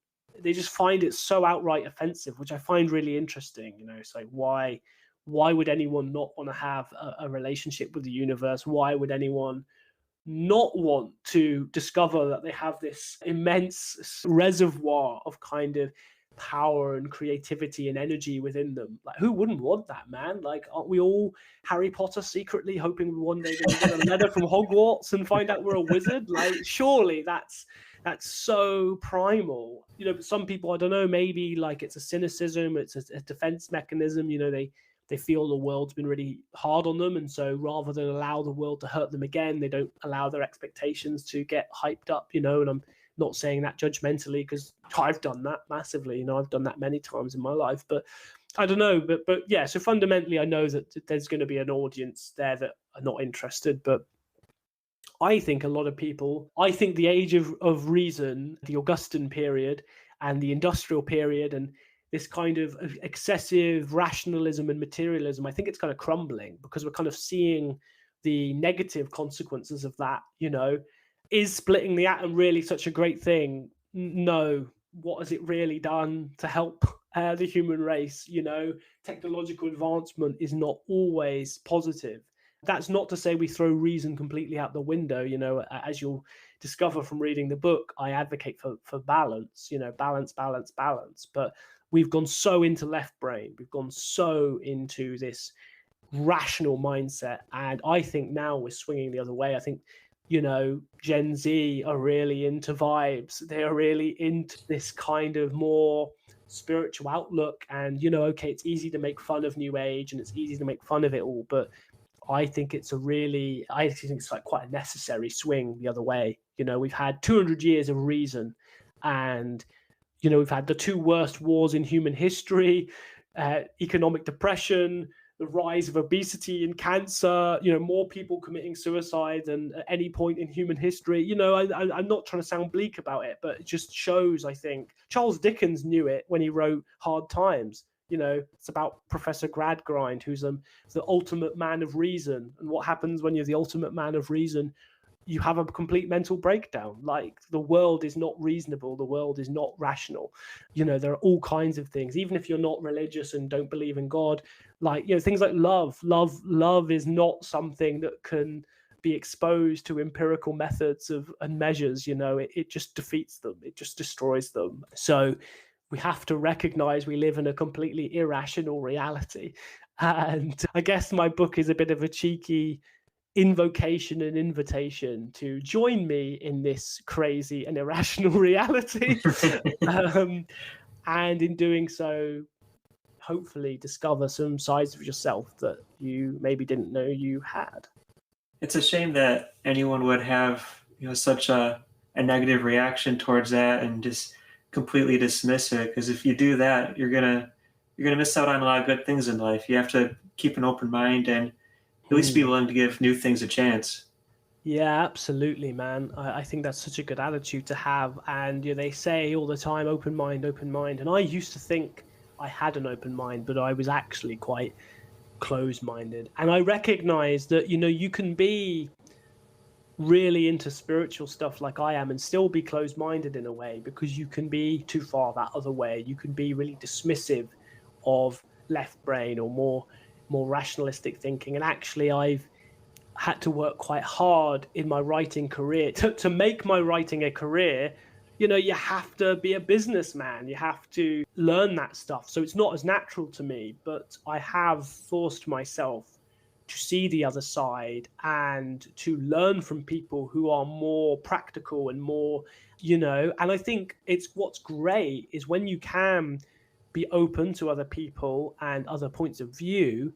they just find it so outright offensive, which I find really interesting. It's like, why would anyone not want to have a relationship with the universe? Why would anyone not want to discover that they have this immense reservoir of kind of power and creativity and energy within them? Like, who wouldn't want that, man? Like, aren't we all Harry Potter secretly hoping one day going to get a letter from Hogwarts and find out we're a wizard? Like, surely that's so primal. But some people, I don't know, maybe, like, it's a cynicism, it's a defense mechanism. They feel the world's been really hard on them, and so rather than allow the world to hurt them again, they don't allow their expectations to get hyped up. And I'm not saying that judgmentally, because I've done that massively. I've done that many times in my life. But I don't know, but yeah. So fundamentally, I know that there's going to be an audience there that are not interested, but I think a lot of people, I think the age of reason, the Augustan period and the industrial period, and this kind of excessive rationalism and materialism, I think it's kind of crumbling because we're kind of seeing the negative consequences of that. Is splitting the atom really such a great thing? No. What has it really done to help the human race? Technological advancement is not always positive. That's not to say we throw reason completely out the window. As you'll discover from reading the book, I advocate for balance, balance. But we've gone so into left brain. We've gone so into this rational mindset. And I think now we're swinging the other way. I think, Gen Z are really into vibes. They are really into this kind of more spiritual outlook. And, okay, it's easy to make fun of New Age and it's easy to make fun of it all. But I think it's like quite a necessary swing the other way. We've had 200 years of reason, and we've had the two worst wars in human history, economic depression, the rise of obesity and cancer, more people committing suicide than at any point in human history. I'm not trying to sound bleak about it, but it just shows, I think. Charles Dickens knew it when he wrote Hard Times. It's about Professor Gradgrind, who's the ultimate man of reason. And what happens when you're the ultimate man of reason? You have a complete mental breakdown. Like, the world is not reasonable. The world is not rational. There are all kinds of things. Even if you're not religious and don't believe in God, like, things like love is not something that can be exposed to empirical methods and measures. It just defeats them. It just destroys them. So we have to recognize we live in a completely irrational reality. And I guess my book is a bit of a cheeky invocation and invitation to join me in this crazy and irrational reality. And in doing so, hopefully discover some sides of yourself that you maybe didn't know you had. It's a shame that anyone would have such a negative reaction towards that and just completely dismiss it, because if you do that, you're gonna miss out on a lot of good things in life. You have to keep an open mind and at least be willing to give new things a chance. Yeah, absolutely, man. I think that's such a good attitude to have. And they say all the time, open mind, open mind. And I used to think I had an open mind, but I was actually quite closed-minded. And I recognize that, you can be really into spiritual stuff like I am and still be closed-minded in a way, because you can be too far that other way. You can be really dismissive of left brain or more rationalistic thinking. And actually, I've had to work quite hard in my writing career to make my writing a career. You have to be a businessman. You have to learn that stuff. So it's not as natural to me, but I have forced myself to see the other side and to learn from people who are more practical and more, and I think what's great is when you can be open to other people and other points of view,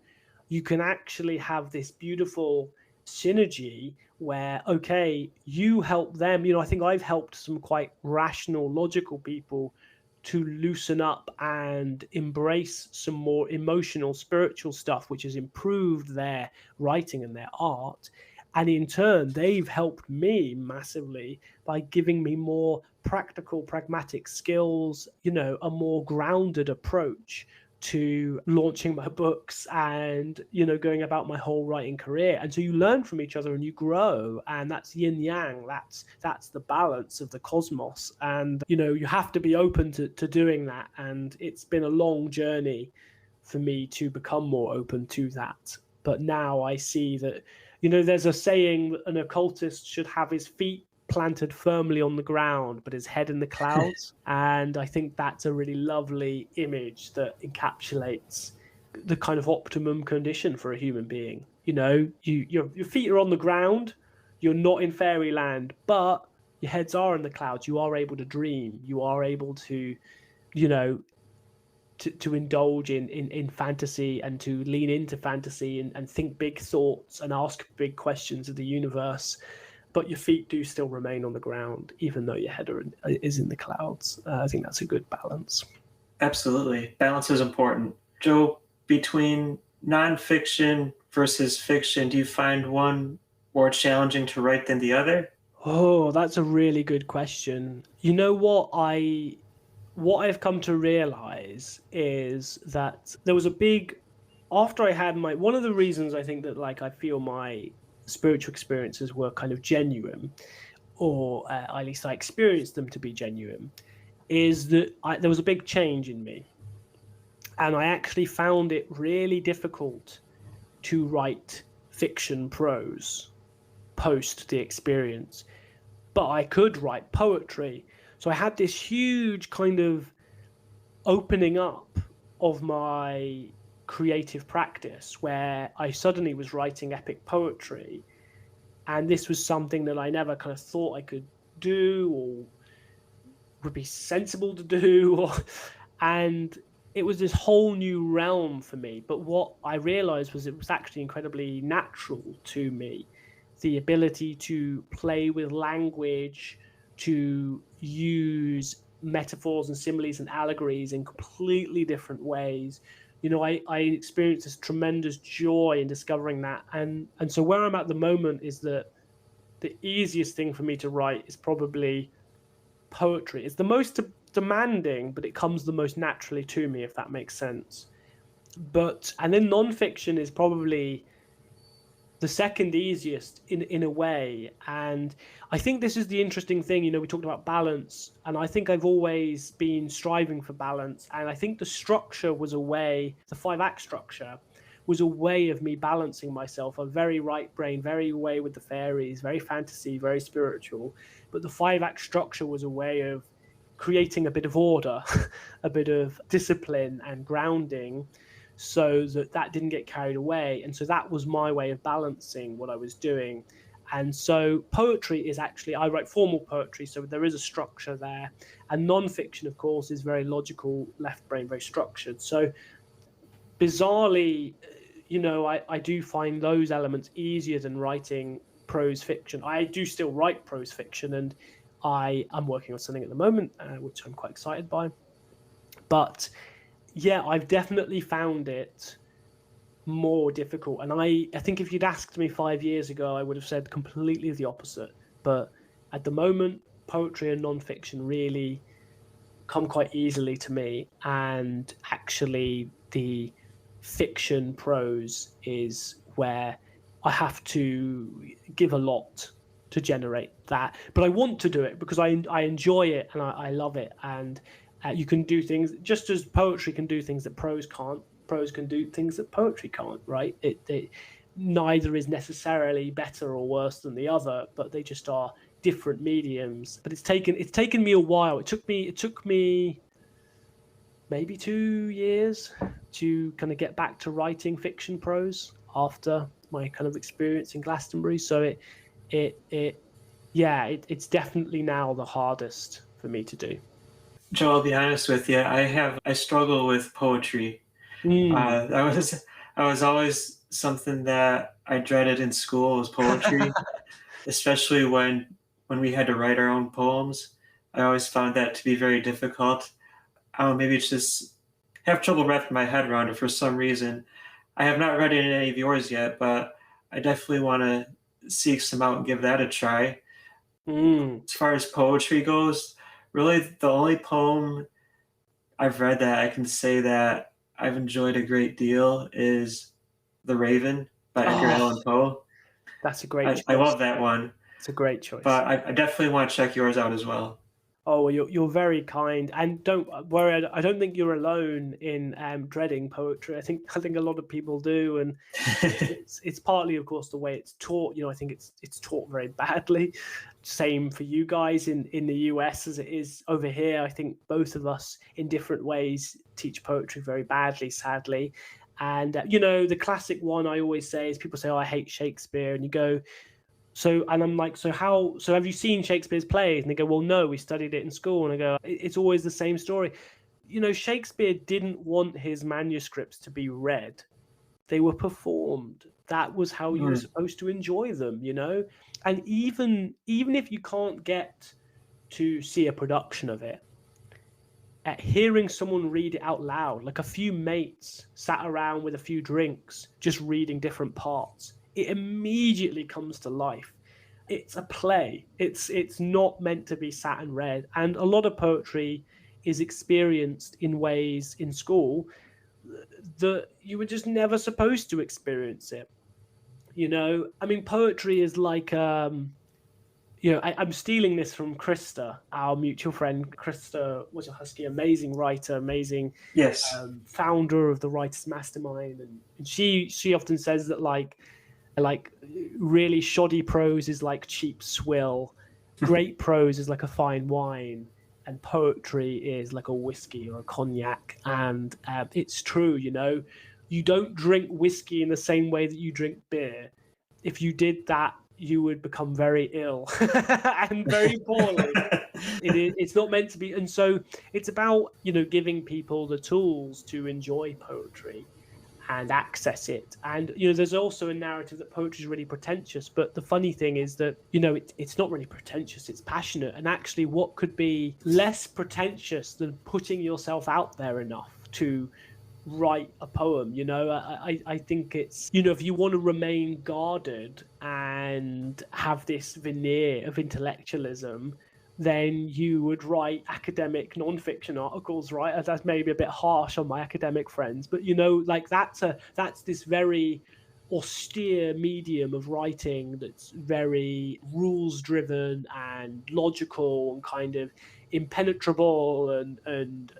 you can actually have this beautiful synergy where, okay, you help them. I think I've helped some quite rational, logical people to loosen up and embrace some more emotional, spiritual stuff, which has improved their writing and their art. And in turn, they've helped me massively by giving me more practical, pragmatic skills, a more grounded approach to launching my books and, going about my whole writing career. And so you learn from each other and you grow, and that's yin yang. That's the balance of the cosmos. And, you have to be open to doing that. And it's been a long journey for me to become more open to that. But now I see that, there's a saying that an occultist should have his feet planted firmly on the ground, but his head in the clouds. And I think that's a really lovely image that encapsulates the kind of optimum condition for a human being. Your feet are on the ground, you're not in fairyland, but your heads are in the clouds. You are able to dream. You are able to, to indulge in fantasy and to lean into fantasy and think big thoughts and ask big questions of the universe. But your feet do still remain on the ground, even though your head is in the clouds. I think that's a good balance. Absolutely. Balance is important. Joe, between nonfiction versus fiction, do you find one more challenging to write than the other? Oh, that's a really good question. You know what I've come to realize is that there was a big after I had my one of the reasons I think that like I feel my spiritual experiences were kind of genuine, or at least I experienced them to be genuine, is that there was a big change in me, and I actually found it really difficult to write fiction prose post the experience, but I could write poetry. So I had this huge kind of opening up of my creative practice where I suddenly was writing epic poetry. And this was something that I never kind of thought I could do or would be sensible to do. And it was this whole new realm for me. But what I realized was it was actually incredibly natural to me. The ability to play with language, to use metaphors and similes and allegories in completely different ways. I experienced this tremendous joy in discovering that. And so where I'm at the moment is that the easiest thing for me to write is probably poetry. It's the most demanding, but it comes the most naturally to me, if that makes sense. And then nonfiction is probably the second easiest in a way. And I think this is the interesting thing. We talked about balance, and I think I've always been striving for balance. And I think the structure was a way, the 5-act structure was a way of me balancing myself. A very right brain, very way with the fairies, very fantasy, very spiritual. But the 5-act structure was a way of creating a bit of order, a bit of discipline and grounding, so that didn't get carried away. And so that was my way of balancing what I was doing. And so poetry is actually, I write formal poetry, so there is a structure there. And nonfiction, of course, is very logical, left brain, very structured. So bizarrely, I do find those elements easier than writing prose fiction. I do still write prose fiction, and I am working on something at the moment, which I'm quite excited by. But yeah, I've definitely found it more difficult. And I think if you'd asked me 5 years ago, I would have said completely the opposite. But at the moment, poetry and nonfiction really come quite easily to me. And actually, the fiction prose is where I have to give a lot to generate that. But I want to do it because I enjoy it and I love it. And you can do things just as poetry can do things that prose can't. Prose can do things that poetry can't, right? It neither is necessarily better or worse than the other, but they just are different mediums. But it's taken me a while. It took me maybe 2 years to kind of get back to writing fiction prose after my kind of experience in Glastonbury. So it's definitely now the hardest for me to do. Joe, I'll be honest with you. I struggle with poetry. Mm. I was always something that I dreaded in school was poetry, especially when we had to write our own poems. I always found that to be very difficult. Maybe it's just I have trouble wrapping my head around it for some reason. I have not read any of yours yet, but I definitely want to seek some out and give that a try. Mm. As far as poetry goes, really the only poem I've read that I can say that I've enjoyed a great deal is The Raven by Edgar Oh, Allan Poe. that's a great I choice. love that one, It's a great choice. but I definitely want to check yours out as well. Oh, well, you're very kind, and don't worry. I don't think you're alone in dreading poetry. I think a lot of people do, and it's partly, of course, the way it's taught. I think it's taught very badly. Same for you guys in the US as it is over here. I think both of us, in different ways, teach poetry very badly, sadly. And the classic one I always say is people say, "Oh, I hate Shakespeare," and you go, and I'm like, so have you seen Shakespeare's plays? And they go, well, no, we studied it in school. And I go, it's always the same story. Shakespeare didn't want his manuscripts to be read. They were performed. That was how you were Mm. supposed to enjoy them, And even if you can't get to see a production of it, at hearing someone read it out loud, like a few mates sat around with a few drinks, just reading different parts, it immediately comes to life. It's a play. It's not meant to be sat and read. And a lot of poetry is experienced in ways in school that you were just never supposed to experience it. I mean, poetry is like I'm stealing this from Krista, our mutual friend. Krista was a husky, amazing writer, amazing Yes. founder of the Writers Mastermind, and she often says that like really shoddy prose is like cheap swill, great prose is like a fine wine, and poetry is like a whiskey or a cognac. And it's true, you don't drink whiskey in the same way that you drink beer. If you did that, you would become very ill and very poorly. It's not meant to be. And so it's about, giving people the tools to enjoy poetry and access it. And there's also a narrative that poetry is really pretentious, but the funny thing is that it's not really pretentious, it's passionate. And actually, what could be less pretentious than putting yourself out there enough to write a poem? I think it's, if you want to remain guarded and have this veneer of intellectualism, then you would write academic nonfiction articles, right? That's maybe a bit harsh on my academic friends, but that's this very austere medium of writing that's very rules driven and logical and kind of impenetrable and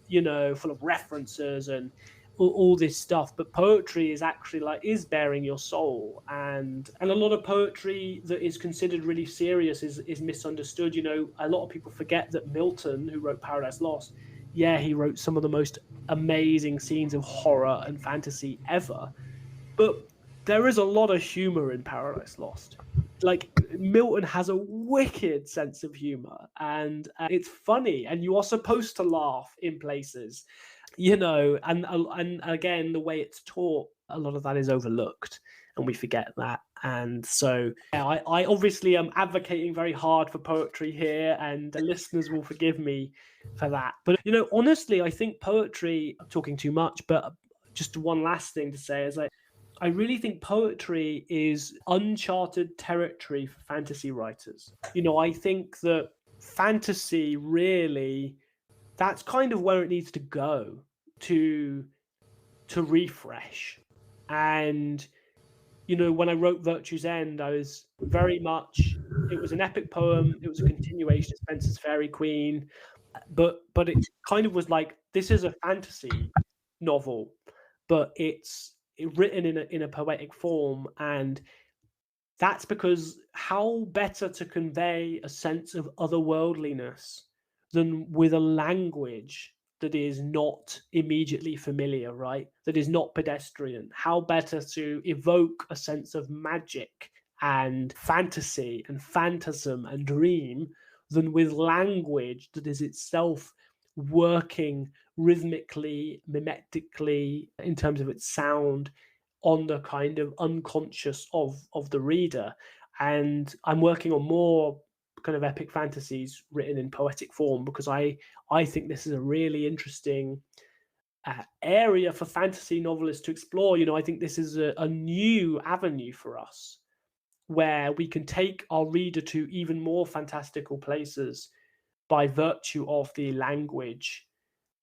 full of references and all this stuff. But poetry is actually is bearing your soul, and a lot of poetry that is considered really serious is misunderstood. A lot of people forget that Milton, who wrote Paradise Lost, he wrote some of the most amazing scenes of horror and fantasy ever, but there is a lot of humor in Paradise Lost. Like, Milton has a wicked sense of humor, and it's funny, and you are supposed to laugh in places. And again, the way it's taught, a lot of that is overlooked, and we forget that. And so, I obviously am advocating very hard for poetry here, and the listeners will forgive me for that. But honestly, I think poetry. I'm talking too much, but just one last thing to say is I really think poetry is uncharted territory for fantasy writers. I think that fantasy really, that's kind of where it needs to go to refresh. And when I wrote Virtue's End, I was very much, it was an epic poem, it was a continuation of Spencer's Fairy Queen, but it kind of was like, this is a fantasy novel, but it's written in a poetic form. And that's because how better to convey a sense of otherworldliness than with a language that is not immediately familiar, right? That is not pedestrian. How better to evoke a sense of magic and fantasy and phantasm and dream than with language that is itself working rhythmically, mimetically, in terms of its sound, on the kind of unconscious of the reader. And I'm working on more kind of epic fantasies written in poetic form, because I think this is a really interesting area for fantasy novelists to explore. I think this is a new avenue for us, where we can take our reader to even more fantastical places by virtue of the language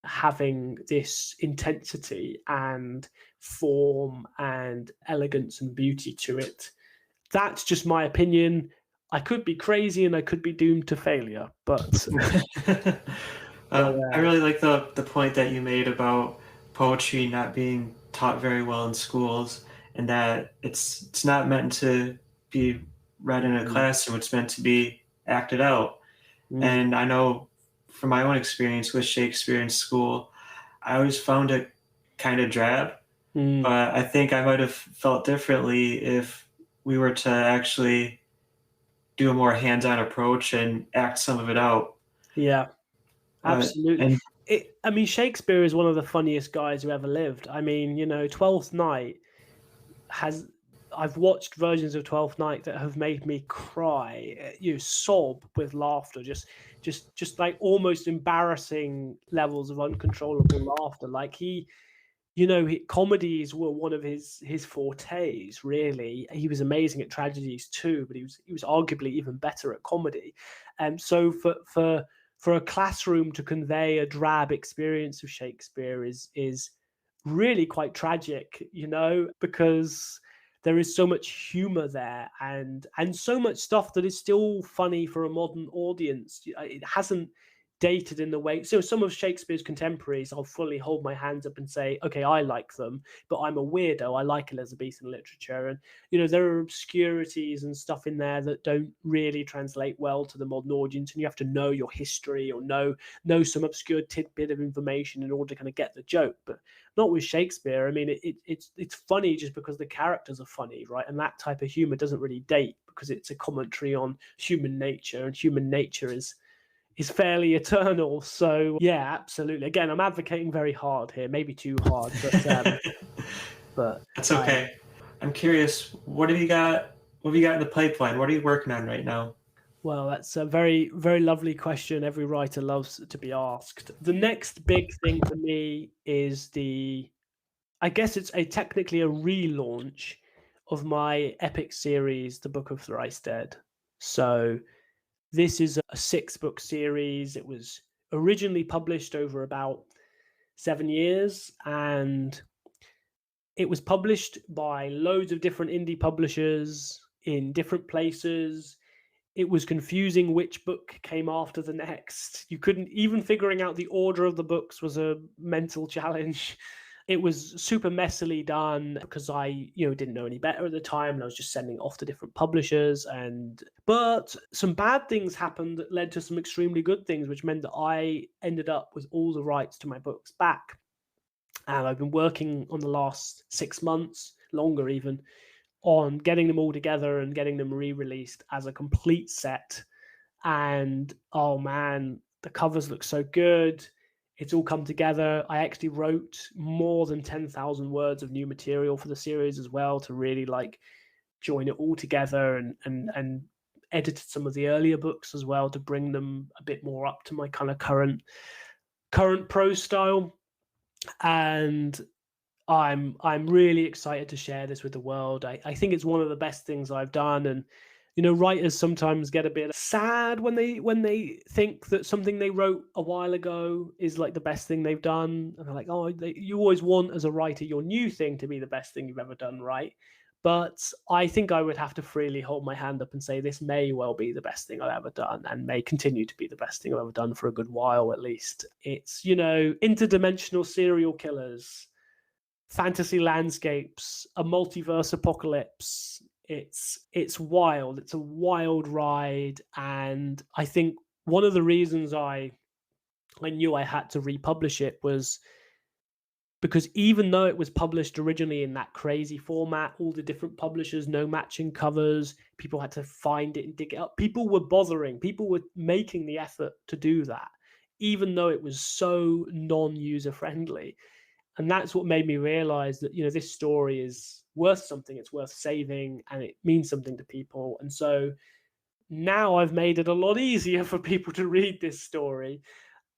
having this intensity and form and elegance and beauty to it. That's just my opinion. I could be crazy and I could be doomed to failure, but I really like the point that you made about poetry not being taught very well in schools, and that it's not meant to be read in a classroom. It's meant to be acted out. And I know from my own experience with Shakespeare in school, I always found it kind of drab, but I think I might have felt differently if we were to actually do a more hands-on approach and act some of it out. Yeah, absolutely. And Shakespeare is one of the funniest guys who ever lived. Twelfth Night has I've watched versions of Twelfth Night that have made me cry, sob with laughter, just like almost embarrassing levels of uncontrollable laughter. Like comedies were one of his fortes. Really, he was amazing at tragedies too, but he was arguably even better at comedy. And so for a classroom to convey a drab experience of Shakespeare is really quite tragic, because there is so much humor there and so much stuff that is still funny for a modern audience. It hasn't dated in the way. So some of Shakespeare's contemporaries, I'll fully hold my hands up and say, okay, I like them, but I'm a weirdo. I like Elizabethan literature. And, there are obscurities and stuff in there that don't really translate well to the modern audience. And you have to know your history or know some obscure tidbit of information in order to kind of get the joke. But not with Shakespeare. I mean, it's funny just because the characters are funny, right? And that type of humor doesn't really date because it's a commentary on human nature, and human nature is fairly eternal. So yeah, absolutely. Again, I'm advocating very hard here, maybe too hard, but That's okay. I'm curious, what have you got? What have you got in the pipeline? What are you working on right now? Well, that's a very, very lovely question. Every writer loves to be asked. The next big thing for me is I guess it's technically a relaunch of my epic series, The Book of Thrice Dead. So this is a 6-book series. It was originally published over about 7 years, and it was published by loads of different indie publishers in different places. It was confusing which book came after the next. You couldn't even figuring out the order of the books was a mental challenge. It was super messily done because I, didn't know any better at the time, and I was just sending it off to different publishers. But some bad things happened that led to some extremely good things, which meant that I ended up with all the rights to my books back. And I've been working on the last 6 months, longer even, on getting them all together and getting them re-released as a complete set. And oh man, the covers look so good. It's all come together. I actually wrote more than 10,000 words of new material for the series as well to really join it all together, and edited some of the earlier books as well to bring them a bit more up to my kind of current prose style. And I'm really excited to share this with the world. I think it's one of the best things I've done. And writers sometimes get a bit sad when they think that something they wrote a while ago is like the best thing they've done, and they're like, oh, you always want as a writer your new thing to be the best thing you've ever done, right? But I think I would have to freely hold my hand up and say this may well be the best thing I've ever done, and may continue to be the best thing I've ever done for a good while at least. It's interdimensional serial killers, fantasy landscapes, a multiverse apocalypse. It's wild. It's a wild ride. And I think one of the reasons I knew I had to republish it was because even though it was published originally in that crazy format, all the different publishers, no matching covers, people had to find it and dig it up. People were making the effort to do that, even though it was so non-user friendly. And that's what made me realize that, this story is worth something. It's worth saving, and it means something to people. And so now I've made it a lot easier for people to read this story.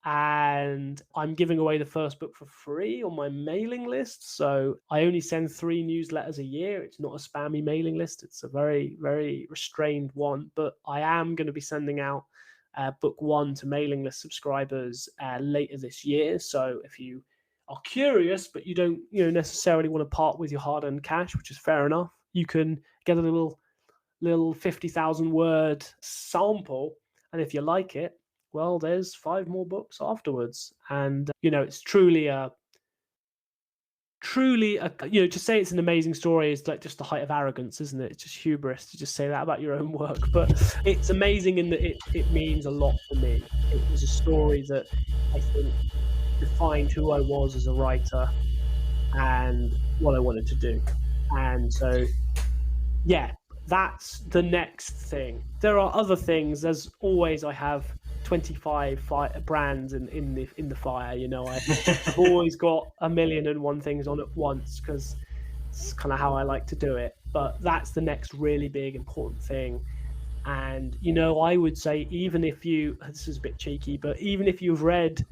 And I'm giving away the first book for free on my mailing list. So I only send 3 newsletters a year. It's not a spammy mailing list. It's a very, very restrained one. But I am going to be sending out book 1 to mailing list subscribers later this year. So if you are curious, but you don't necessarily want to part with your hard-earned cash, which is fair enough, you can get a little 50,000 word sample. And if you like it, well, there's 5 more books afterwards. And it's truly a to say it's an amazing story is like just the height of arrogance, isn't it? It's just hubris to just say that about your own work. But it's amazing in that it means a lot to me. It was a story that I think defined who I was as a writer and what I wanted to do. And so, yeah, that's the next thing. There are other things. As always, I have 25 brands in the fire. I've always got 1,000,001 things on at once because it's kind of how I like to do it. but that's the next really big important thing. And, I would say, even if this is a bit cheeky, but even if you've read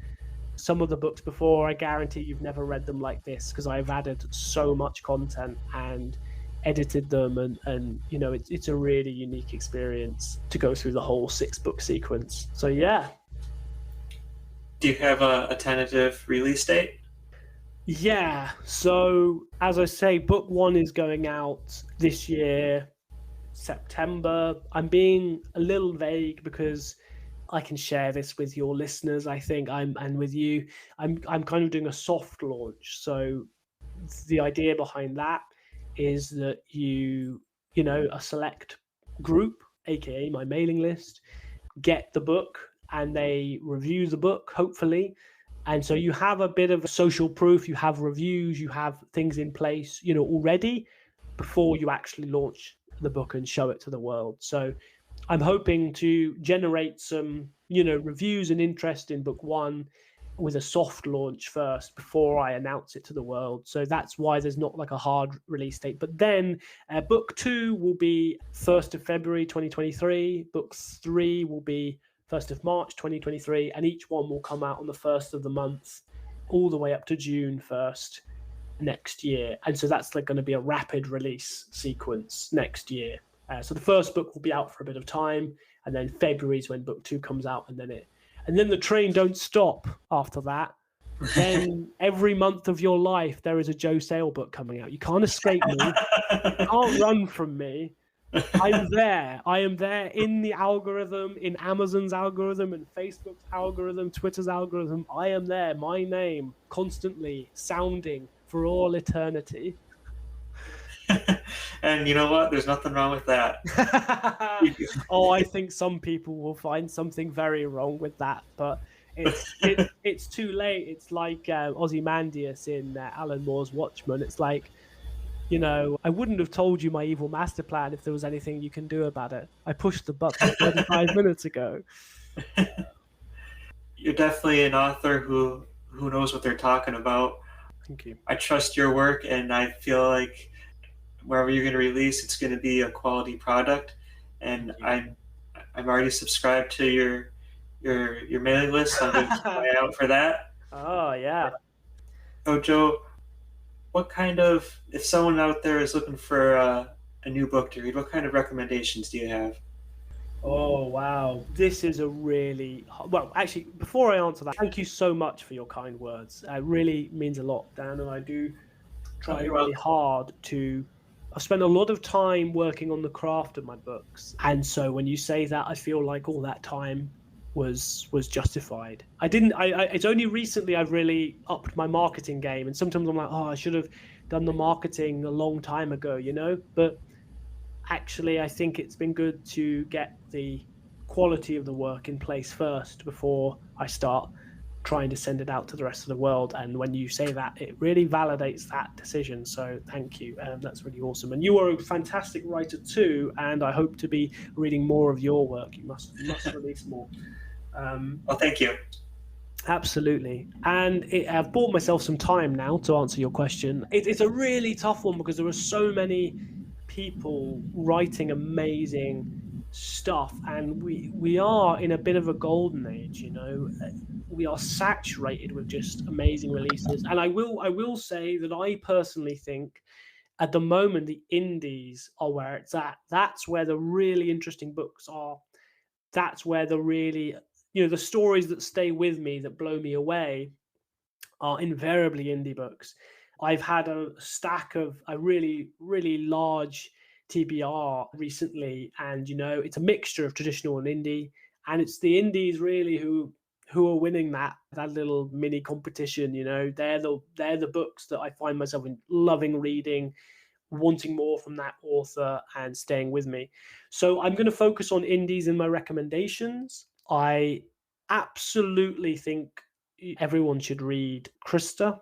some of the books before, I guarantee you've never read them like this, because I've added so much content and edited them, and it's a really unique experience to go through the whole 6-book sequence. So yeah. Do you have a tentative release date? Yeah. So as I say, book 1 is going out this year, September. I'm being a little vague because I can share this with your listeners, I think, and with you. I'm kind of doing a soft launch. So the idea behind that is that a select group, aka my mailing list, get the book and they review the book, hopefully. And so you have a bit of social proof, you have reviews, you have things in place, already before you actually launch the book and show it to the world. So I'm hoping to generate some, reviews and interest in book 1 with a soft launch first before I announce it to the world. So that's why there's not like a hard release date. But then book 2 will be 1st of February 2023. Book 3 will be 1st of March 2023. And each one will come out on the 1st of the month all the way up to June 1st next year. And so that's like going to be a rapid release sequence next year. So the first book will be out for a bit of time, and then February is when book 2 comes out, and then the train don't stop after that. Then every month of your life there is a Joe Sale book coming out. You can't escape me. You can't run from me. I'm there. I am there in the algorithm, in Amazon's algorithm, and Facebook's algorithm, Twitter's algorithm. I am there. My name constantly sounding for all eternity. And you know what? There's nothing wrong with that. Oh, I think some people will find something very wrong with that, but it's too late. It's like Ozymandias in Alan Moore's Watchmen. It's like, I wouldn't have told you my evil master plan if there was anything you can do about it. I pushed the button 35 minutes ago. You're definitely an author who knows what they're talking about. Thank you. I trust your work, and I feel like wherever you're going to release, it's going to be a quality product. And I'm already subscribed to your mailing list. I'm going to keep an eye out for that. Oh yeah. So Joe, what kind of, if someone out there is looking for a new book to read, what kind of recommendations do you have? Oh, wow. This is a really, well, actually, before I answer that, thank you so much for your kind words. It really means a lot, Dan, and I do try really hard I've spent a lot of time working on the craft of my books. And so when you say that, I feel like all that time was justified. It's only recently I've really upped my marketing game. And sometimes I'm like, oh, I should have done the marketing a long time ago, But actually, I think it's been good to get the quality of the work in place first before I start trying to send it out to the rest of the world. And when you say that, it really validates that decision. So thank you. That's really awesome. And you are a fantastic writer too. And I hope to be reading more of your work. You must release more. Well, thank you. Absolutely. And I've bought myself some time now to answer your question. It's a really tough one because there are so many people writing amazing stuff, and we are in a bit of a golden age. We are saturated with just amazing releases. And I will say that I personally think at the moment the indies are where it's at. That's where the really interesting books are. That's where the really, the stories that stay with me, that blow me away, are invariably indie books. I've had a stack of a really, really large TBR recently, and it's a mixture of traditional and indie, and it's the indies really who are winning that little mini competition. They're the books that I find myself loving reading, wanting more from that author, and staying with me. So I'm going to focus on indies in my recommendations. I absolutely think everyone should read Krista.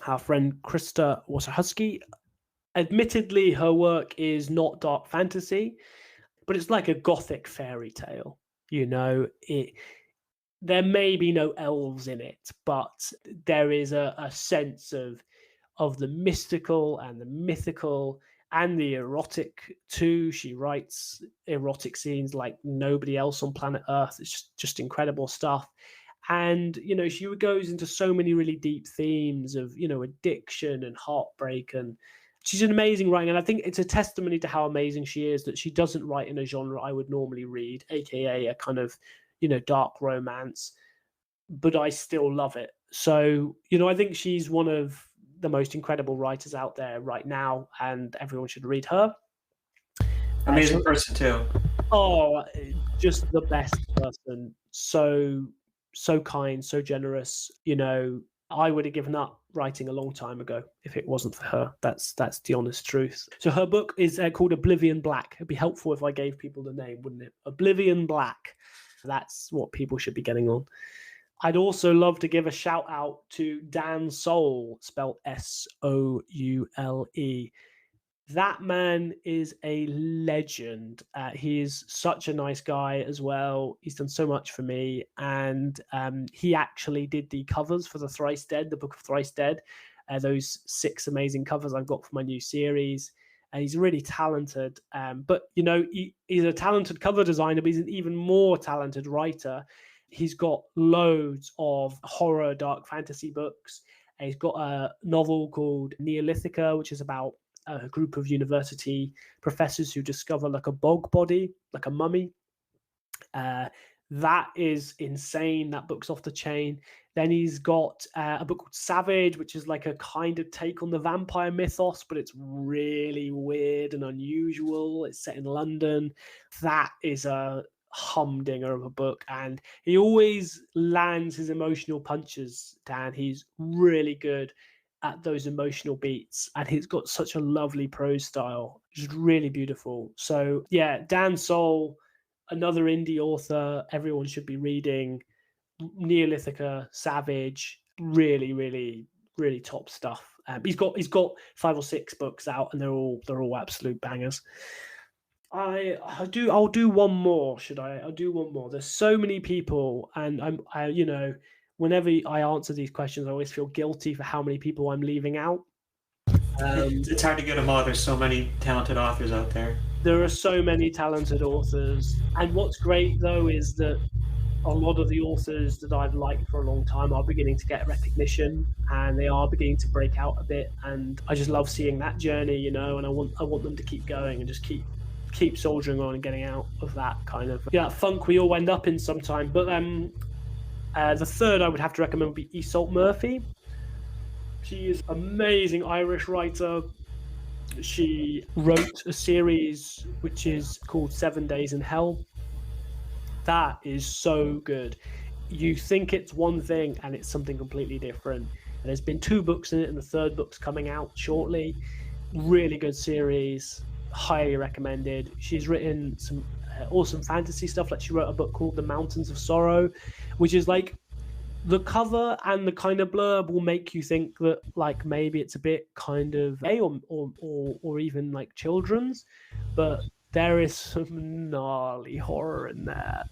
Our friend Krista Wasahusky. Admittedly, her work is not dark fantasy, but it's like a gothic fairy tale. There may be no elves in it, but there is a sense of the mystical and the mythical, and the erotic too. She writes erotic scenes like nobody else on planet Earth. It's just incredible stuff. And she goes into so many really deep themes of addiction and heartbreak, and she's an amazing writer. And I think it's a testimony to how amazing she is that she doesn't write in a genre I would normally read, aka a kind of dark romance, but I still love it. So I think she's one of the most incredible writers out there right now, and everyone should read her. Amazing person too. Oh, just the best person. So kind, so generous. I would have given up writing a long time ago if it wasn't for her. That's the honest truth. So her book is called Oblivion Black. It'd be helpful if I gave people the name, wouldn't it? Oblivion Black. That's what people should be getting on. I'd also love to give a shout out to Dan Soule, spelled Soule. That man is a legend. He's such a nice guy as well. He's done so much for me. And he actually did the covers for the Thrice Dead, the Book of Thrice Dead, those 6 amazing covers I've got for my new series. And he's really talented. But, he's a talented cover designer, but he's an even more talented writer. He's got loads of horror, dark fantasy books. And he's got a novel called Neolithica, which is about a group of university professors who discover like a bog body, like a mummy. That is insane. That book's off the chain. Then he's got a book called Savage, which is like a kind of take on the vampire mythos, but it's really weird and unusual. It's set in London. That is a humdinger of a book, and he always lands his emotional punches, Dan. He's really good at those emotional beats, and he's got such a lovely prose style, just really beautiful. So yeah, Dan Soule, another indie author everyone should be reading. Neolithica, Savage, really, really, really top stuff. He's got 5 or 6 books out, and they're all absolute bangers. I'll do one more. Should I? I'll do one more. There's so many people, and whenever I answer these questions, I always feel guilty for how many people I'm leaving out. It's hard to get them all. There's so many talented authors out there. There are so many talented authors. And what's great, though, is that a lot of the authors that I've liked for a long time are beginning to get recognition, and they are beginning to break out a bit. And I just love seeing that journey, and I want them to keep going and just keep soldiering on and getting out of that kind of funk we all end up in sometime. But the third I would have to recommend would be Iseult Murphy. She is an amazing Irish writer. She wrote a series which is called 7 Days in Hell. That is so good. You think it's one thing and it's something completely different. And there's been 2 books in it, and the 3rd book's coming out shortly. Really good series. Highly recommended. She's written some awesome fantasy stuff. Like, she wrote a book called The Mountains of Sorrow, which is like, the cover and the kind of blurb will make you think that like maybe it's a bit kind of gay or even like children's, but there is some gnarly horror in there.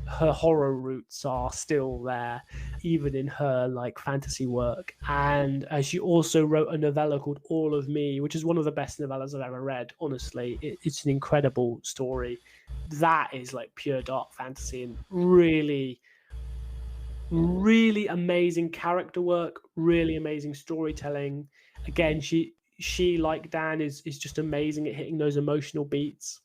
Her horror roots are still there, even in her like fantasy work. And she also wrote a novella called All of Me, which is one of the best novellas I've ever read. Honestly, it's an incredible story. That is like pure dark fantasy, and really, really amazing character work, really amazing storytelling. Again, she like Dan is just amazing at hitting those emotional beats,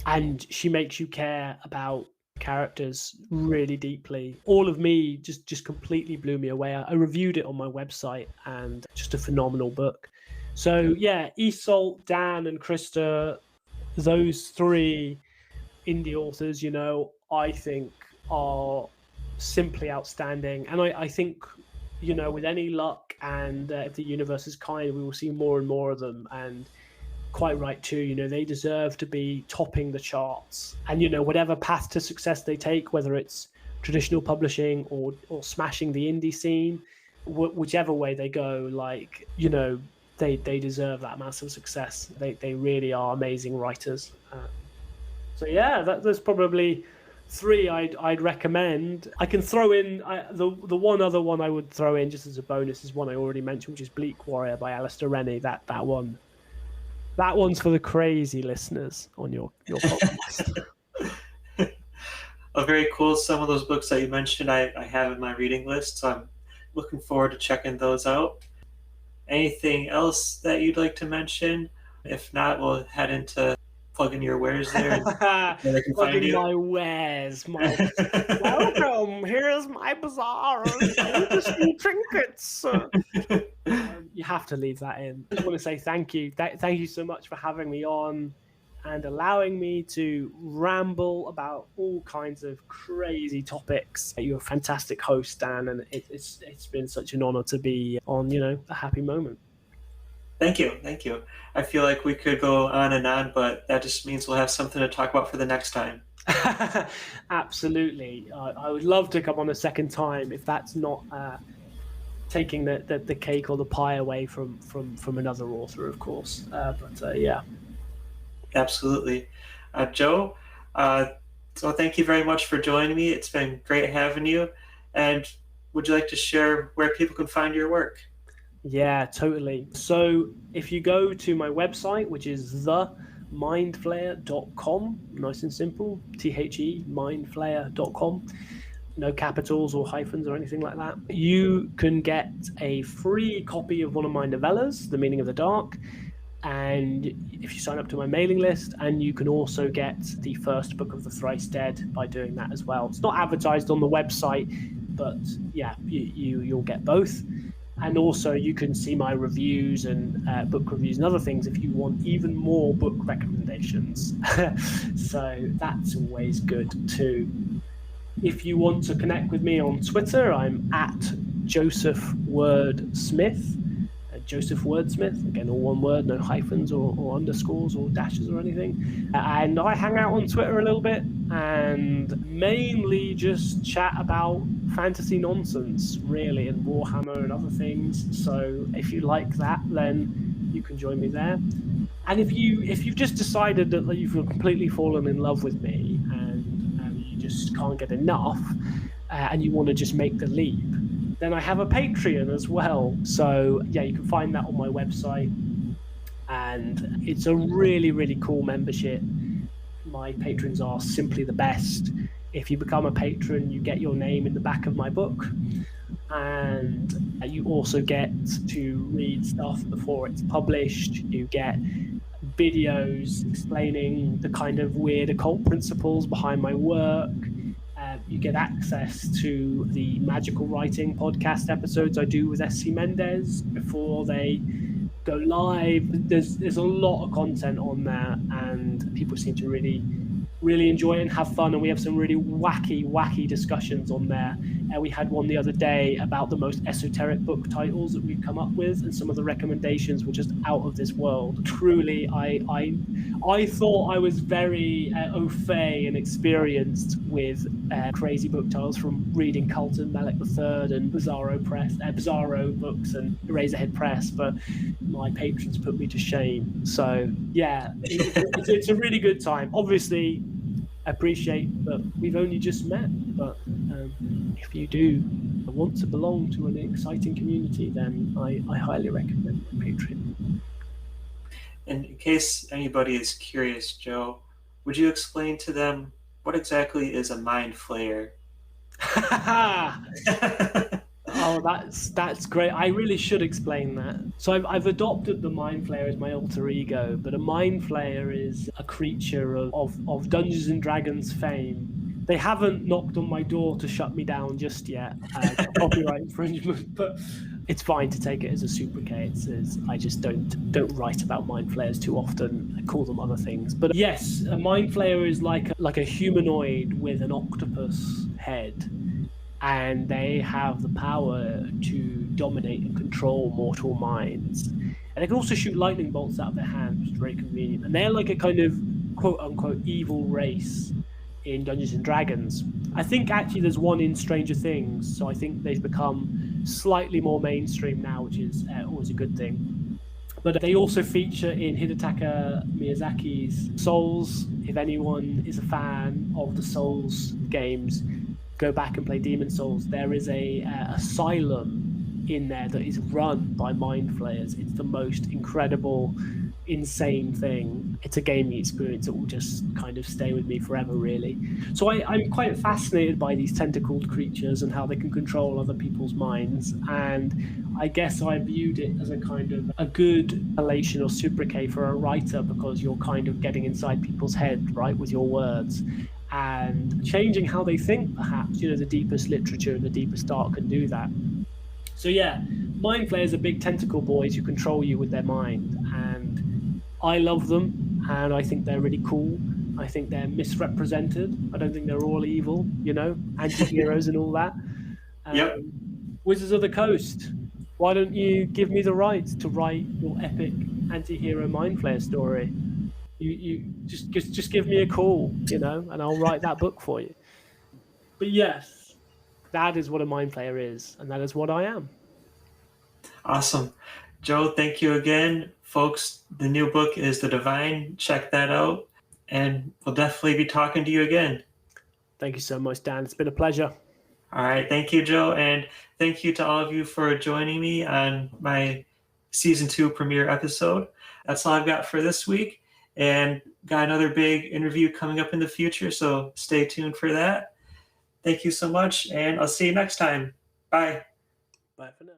and she makes you care about characters really deeply. All of Me just completely blew me away. I reviewed it on my website, and just a phenomenal book. So yeah, Iseult, Dan, and Krista, those 3 indie authors, I think are simply outstanding. And I think, with any luck, and if the universe is kind, we will see more and more of them. And quite right too, they deserve to be topping the charts. And whatever path to success they take, whether it's traditional publishing or smashing the indie scene, whichever way they go, like, they deserve that massive success. They really are amazing writers. So yeah, there's probably 3 I'd recommend. I can throw in the one other one I would throw in just as a bonus is one I already mentioned, which is Bleak Warrior by Alistair Rennie. That one That one's for the crazy listeners on your podcast. Oh, very cool. Some of those books that you mentioned, I have in my reading list, so I'm looking forward to checking those out. Anything else that you'd like to mention? If not, we'll head into plugging your wares there and where they can find Plugging you. my wares, my welcome. Here's my bazaar. Interesting trinkets. You have to leave that in. I just want to say thank you. Thank you so much for having me on and allowing me to ramble about all kinds of crazy topics. You're a fantastic host, Dan, and it's been such an honor to be on, a happy moment. Thank you. Thank you. I feel like we could go on and on, but that just means we'll have something to talk about for the next time. Absolutely. I would love to come on a second time if that's not taking the cake or the pie away from another author, of course. But yeah. Absolutely. Joe, so thank you very much for joining me. It's been great having you. And would you like to share where people can find your work? Yeah, totally. So if you go to my website, which is themindflayer.com, nice and simple, THE, mindflayer.com, no capitals or hyphens or anything like that, you can get a free copy of one of my novellas, The Meaning of the Dark, and if you sign up to my mailing list, and you can also get the first book of The Thrice Dead by doing that as well. It's not advertised on the website, but yeah, you'll get both. And also you can see my reviews and book reviews and other things if you want even more book recommendations. So that's always good too. If you want to connect with me on Twitter, I'm at Joseph Wordsmith. Joseph Wordsmith, again, all one word, no hyphens or underscores or dashes or anything. And I hang out on Twitter a little bit and mainly just chat about fantasy nonsense, really, and Warhammer and other things. So if you like that, then you can join me there. And if you've just decided that you've completely fallen in love with me and you just can't get enough and you want to just make the leap, then I have a Patreon as well. So yeah, you can find that on my website. And it's a really, really cool membership. My patrons are simply the best. If you become a patron, you get your name in the back of my book. And you also get to read stuff before it's published. You get videos explaining the kind of weird occult principles behind my work. You get access to the magical writing podcast episodes I do with SC Mendez before they go live. There's a lot of content on there, and people seem to really enjoy it and have fun. And we have some really wacky discussions on there. We had one the other day about the most esoteric book titles that we've come up with, and some of the recommendations were just out of this world. Truly, I thought I was very au fait and experienced with crazy book titles from reading Carlton Malek III and Bizarro books and Eraserhead Press, but my patrons put me to shame. So yeah, it's a really good time. Obviously, I appreciate that we've only just met, but if you do want to belong to an exciting community, then I highly recommend my Patreon. And in case anybody is curious, Joe, would you explain to them what exactly is a mind flayer? Oh, that's great. I really should explain that. So I've adopted the Mind Flayer as my alter ego, but a Mind Flayer is a creature of Dungeons and Dragons fame. They haven't knocked on my door to shut me down just yet, copyright infringement, but it's fine to take it as a sobriquet. I just don't write about Mind Flayers too often. I call them other things. But yes, a Mind Flayer is like a humanoid with an octopus head. And they have the power to dominate and control mortal minds. And they can also shoot lightning bolts out of their hands, which is very convenient. And they're like a kind of quote-unquote evil race in Dungeons & Dragons. I think actually there's one in Stranger Things, so I think they've become slightly more mainstream now, which is always a good thing. But they also feature in Hidetaka Miyazaki's Souls. If anyone is a fan of the Souls games, go back and play Demon Souls. There is a asylum in there that is run by mind flayers. It's the most incredible insane thing. It's a gaming experience that will just kind of stay with me forever, really. So I'm quite fascinated by these tentacled creatures and how they can control other people's minds. And I guess I viewed it as a kind of a good elation or sobriquet for a writer, because you're kind of getting inside people's head, right, with your words and changing how they think, perhaps. The deepest literature and the deepest art can do that. So yeah, mind flayers are big tentacle boys who control you with their mind, and I love them, and I think they're really cool. I think they're misrepresented. I don't think they're all evil, anti-heroes and all that. Yep. Um, Wizards of the Coast, why don't you give me the right to write your epic anti-hero mind flayer story? You just give me a call, and I'll write that book for you. But yes, that is what a mind flayer is, and that is what I am. Awesome. Joe, thank you again. Folks, the new book is The Divine. Check that out. And we'll definitely be talking to you again. Thank you so much, Dan. It's been a pleasure. All right. Thank you, Joe. And thank you to all of you for joining me on my season 2 premiere episode. That's all I've got for this week. And got another big interview coming up in the future. So stay tuned for that. Thank you so much. And I'll see you next time. Bye. Bye for now.